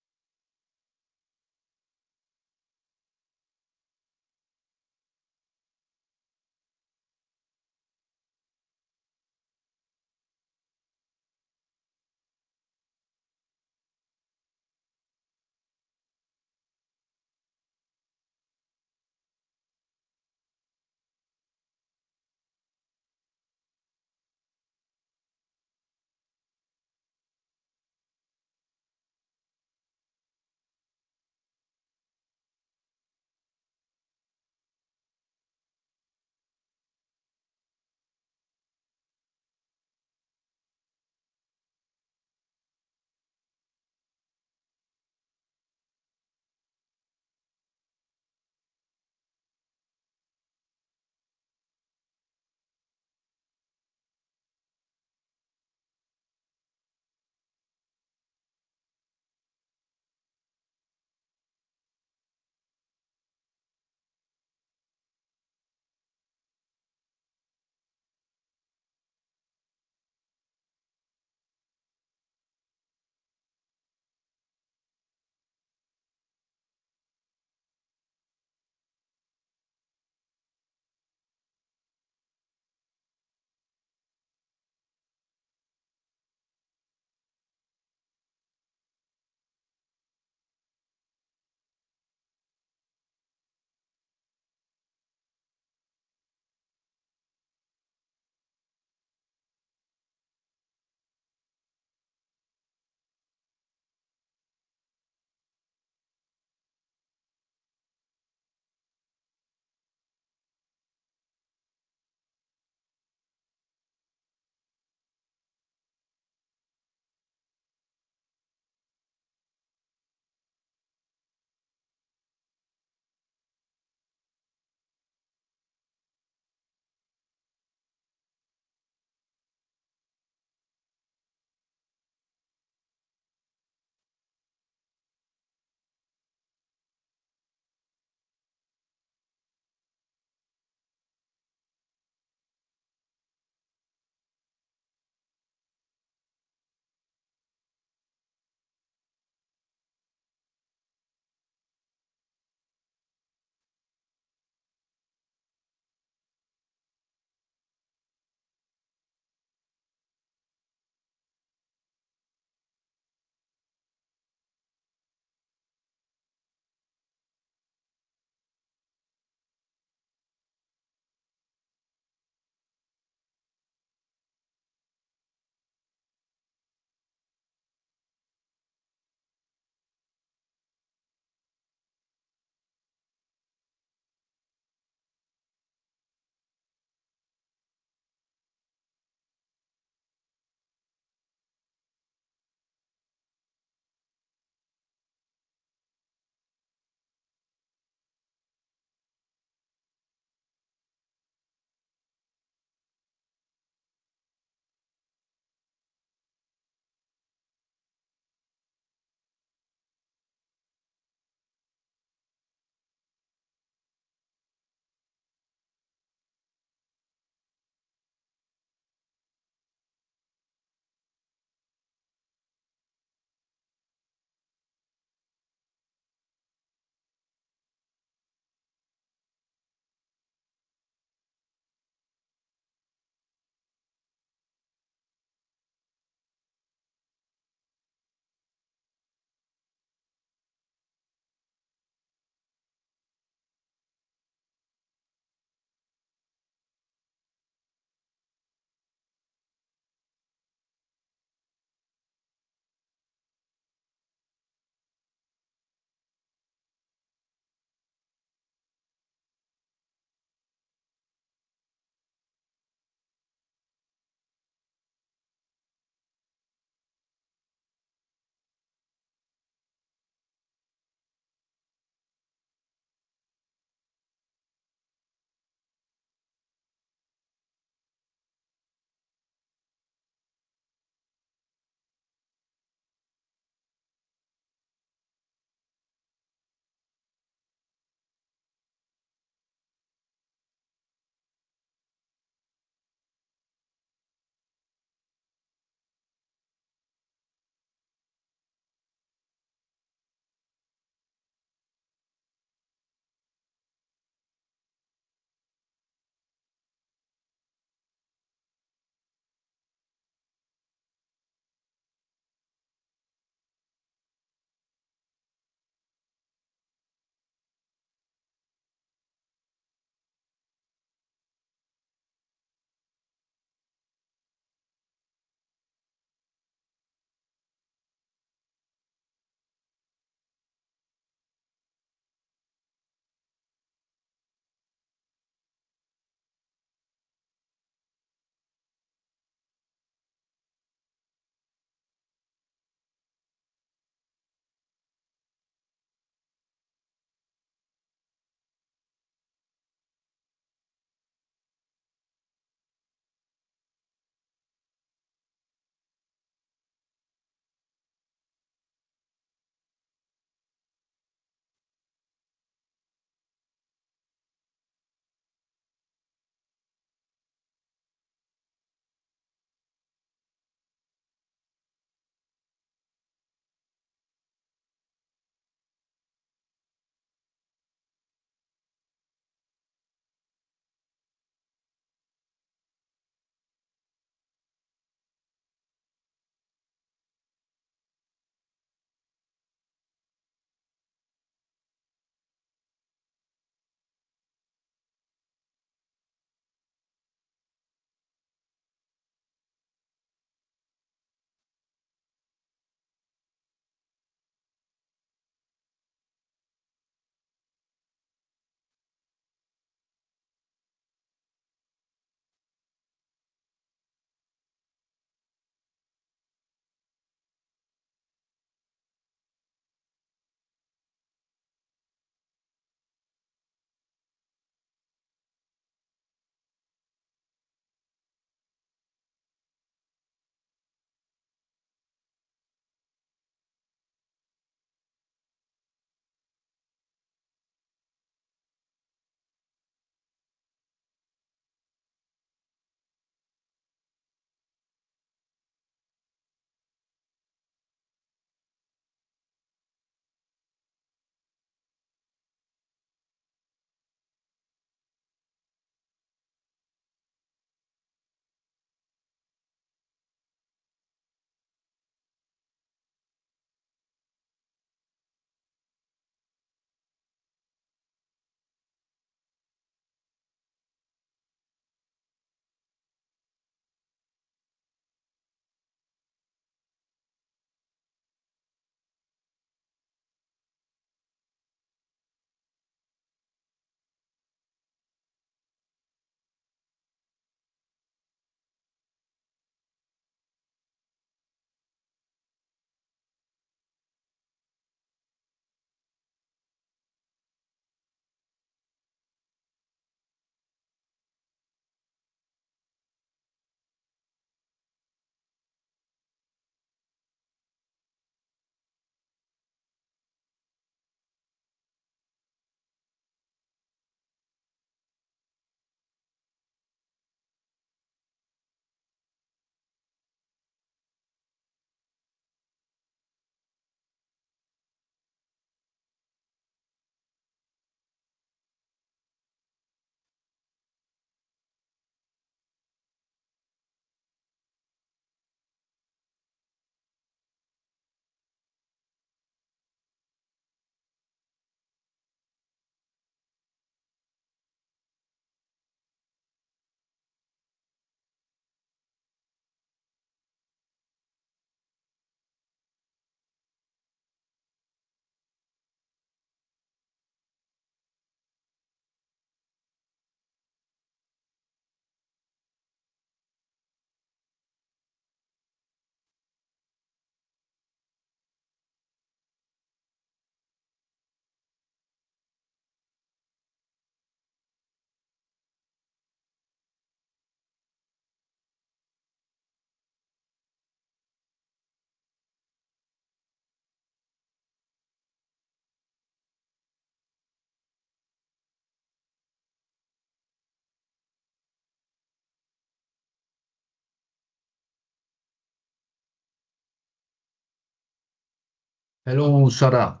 Hello, Sarah.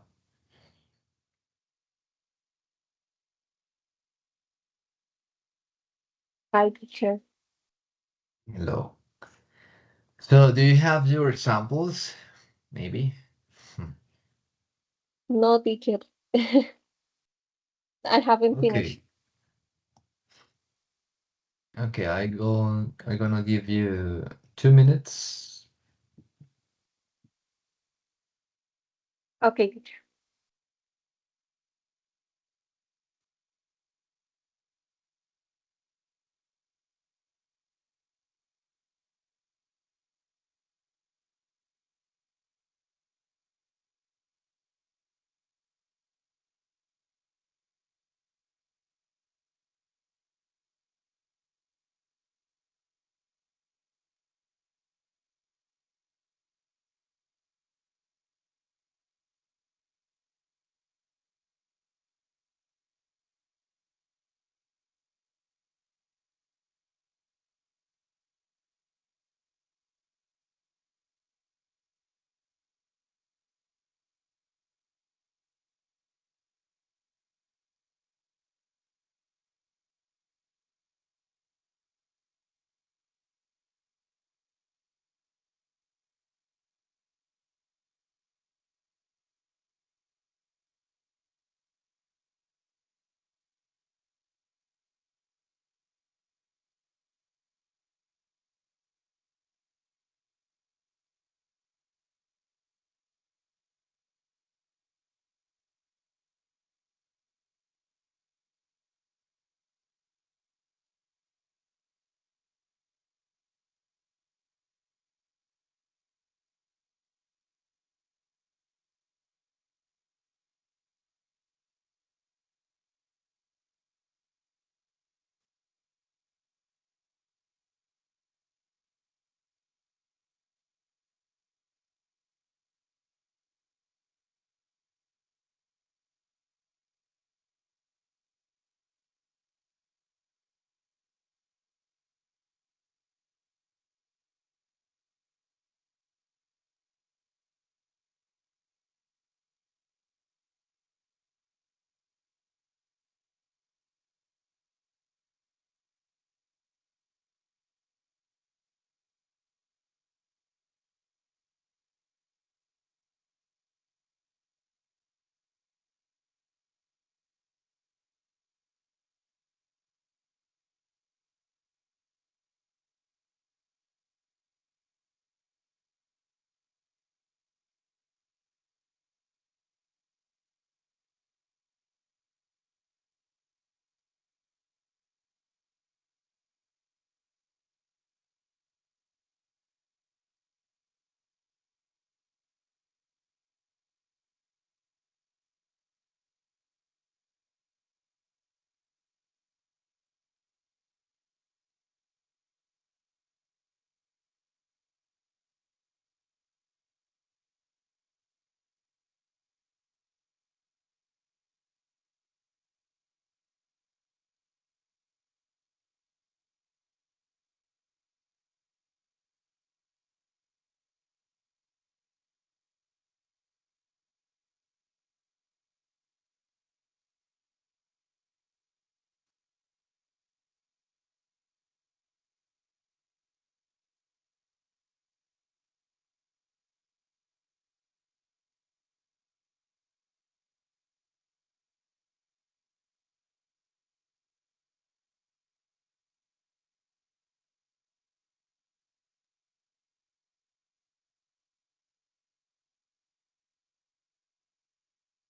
Hi, teacher. Hello. So, do you have your examples? Maybe. Hmm. No, teacher. I haven't finished. Okay. Okay, I'm gonna give you 2 minutes. Okay, teacher.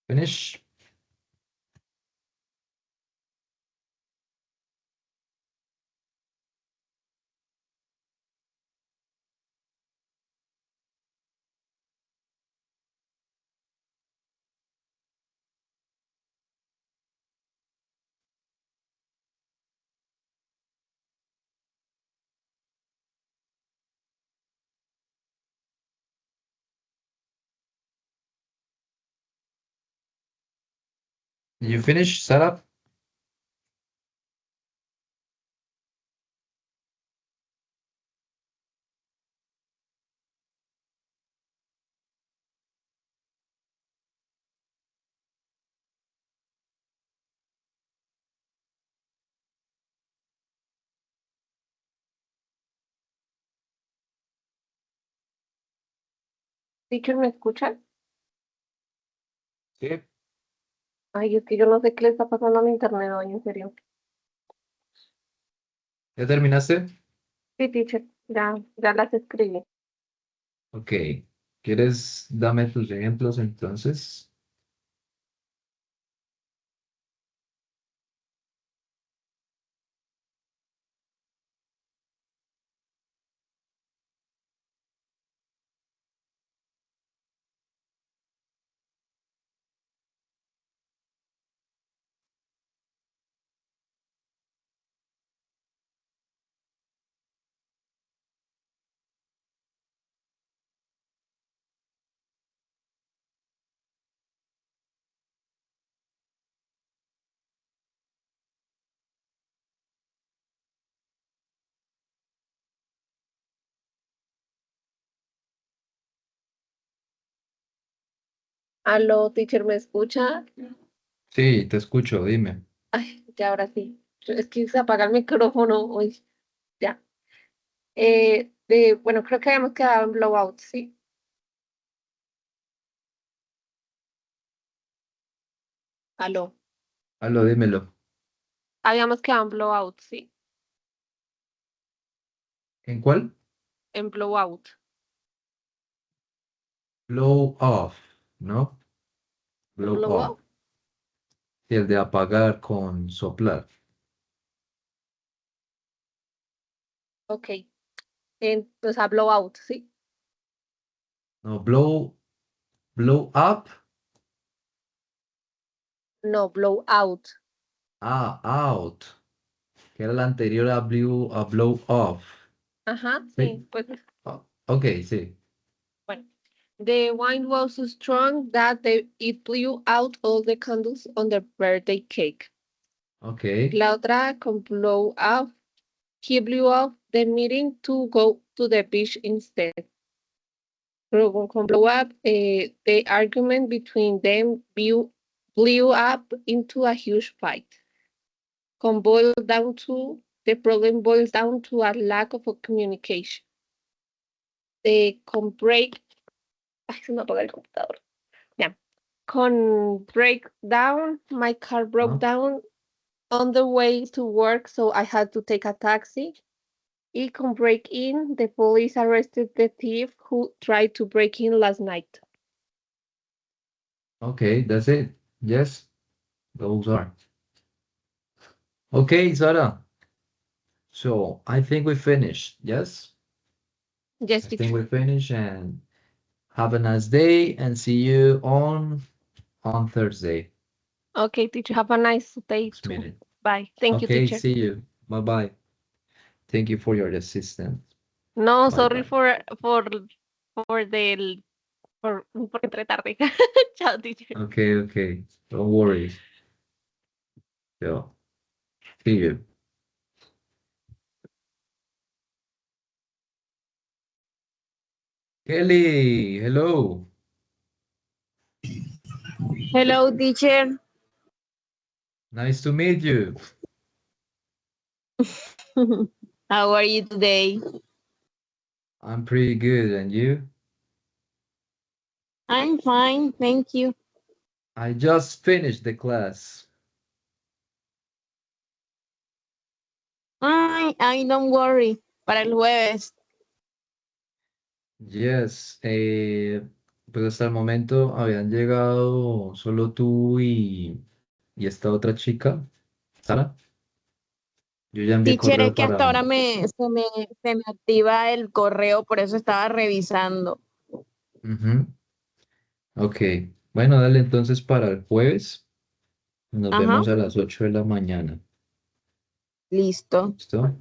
Finish. You finish setup? Teacher, ¿me escucha? Sí. Ay, es que yo no sé qué le está pasando a mi internet hoy, en serio. ¿Ya terminaste? Sí, teacher, ya las escribí. Ok. ¿Quieres dame tus ejemplos entonces? Aló, teacher, ¿me escucha? Sí, te escucho, dime. Ay, ya ahora sí. Es que se apaga el micrófono hoy. Ya. Bueno, creo que habíamos quedado en blowout, ¿sí? Aló. Aló, dímelo. Habíamos quedado en blowout, ¿sí? ¿En cuál? En blowout. Blow off, ¿no? ¿En Blow blowout? up. Y el de apagar con soplar. Ok. O sea, blowout, ¿sí? No, blow up. No, blow out. Ah, out. Que era la anterior a blow off. Ajá, Sí. sí, pues Ah, ok, sí. bueno. The wine was so strong that it blew out all the candles on the birthday cake. Ok, La otra con blow up. He blew off the meeting to go to the beach instead. Luego con blow up, the argument between them blew up into a huge fight. Con boil down to, the problem boils down to a lack of communication. Con break, ay, se me apaga el computador. Ya. Con breakdown, my car broke ¿no? down on the way to work, so I had to take a taxi. Y con break in, the police arrested the thief who tried to break in last night. Okay, that's it. Yes, those are. Okay, Sarah. So I think we finished. Yes, Yes, I think teacher. we finished and have a nice day and see you on Thursday. Okay, teacher. Have a nice day Next too. meeting. Bye. Thank you, Okay, teacher. see you. Bye bye. Thank you for your assistance. No, Bye sorry bye. for the por entre tarde. Chao, teacher. Okay, okay. Don't worry. So, see you. Kelly, hello. Hello, teacher. Nice to meet you. How are you today? I'm pretty good, and you? I'm fine, thank you. I just finished the class. Ay, don't worry. Para el jueves. Yes, pues hasta el momento habían llegado solo tú y esta otra chica, Sara. Yo ya envié Teacher, es correo que hasta para... ahora se me activa el correo, por eso estaba revisando. Ujú. Ok, bueno, dale entonces para el jueves. Nos Ajá, vemos a las 8 de la mañana. listo. ¿Listo?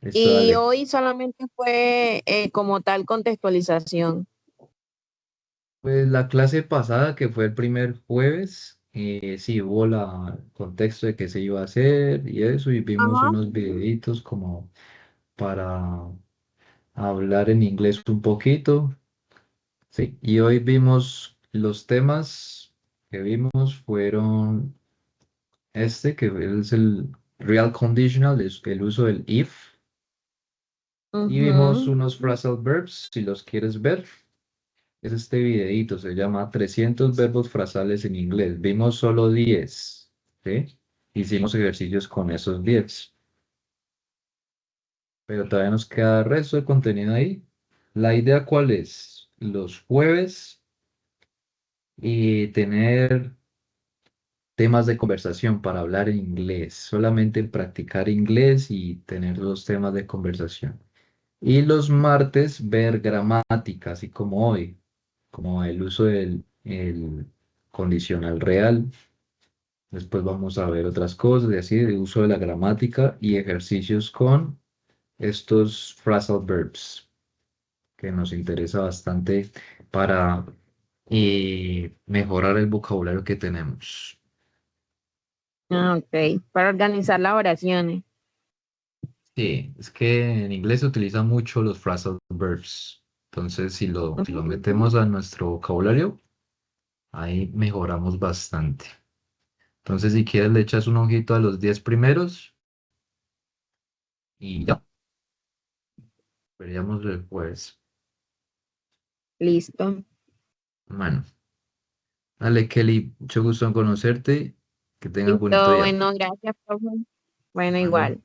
Listo, Y dale. hoy solamente fue como tal contextualización. Pues la clase pasada, que fue el primer jueves, sí hubo el contexto de qué se iba a hacer y eso, y vimos Ajá. unos videitos como para hablar en inglés un poquito. Sí, y hoy vimos los temas que vimos fueron que es el real conditional, es el uso del if, y vimos Ujú. unos phrasal verbs, si los quieres ver. Es este videíto, se llama 300 verbos frasales en inglés. Vimos solo 10, ¿sí? Hicimos ejercicios con esos 10, pero todavía nos queda resto de contenido ahí. La idea, ¿cuál es? Los jueves y tener temas de conversación para hablar en inglés, solamente practicar inglés y tener los temas de conversación. Y los martes ver gramática, así como hoy, como el uso del el condicional real. Después vamos a ver otras cosas, y así, el uso de la gramática y ejercicios con estos phrasal verbs, que nos interesa bastante para mejorar el vocabulario que tenemos. Ah, ok, para organizar las oraciones. Sí, es que en inglés se utilizan mucho los phrasal verbs. Entonces, si lo metemos a nuestro vocabulario, ahí mejoramos bastante. Entonces, si quieres, le echas un ojito a los 10 primeros y ya, veríamos el jueves. Listo. Bueno, dale, Kelly, mucho gusto en conocerte. Que tengas bonito Listo, día. bueno, gracias, profe. Bueno, Bueno. igual.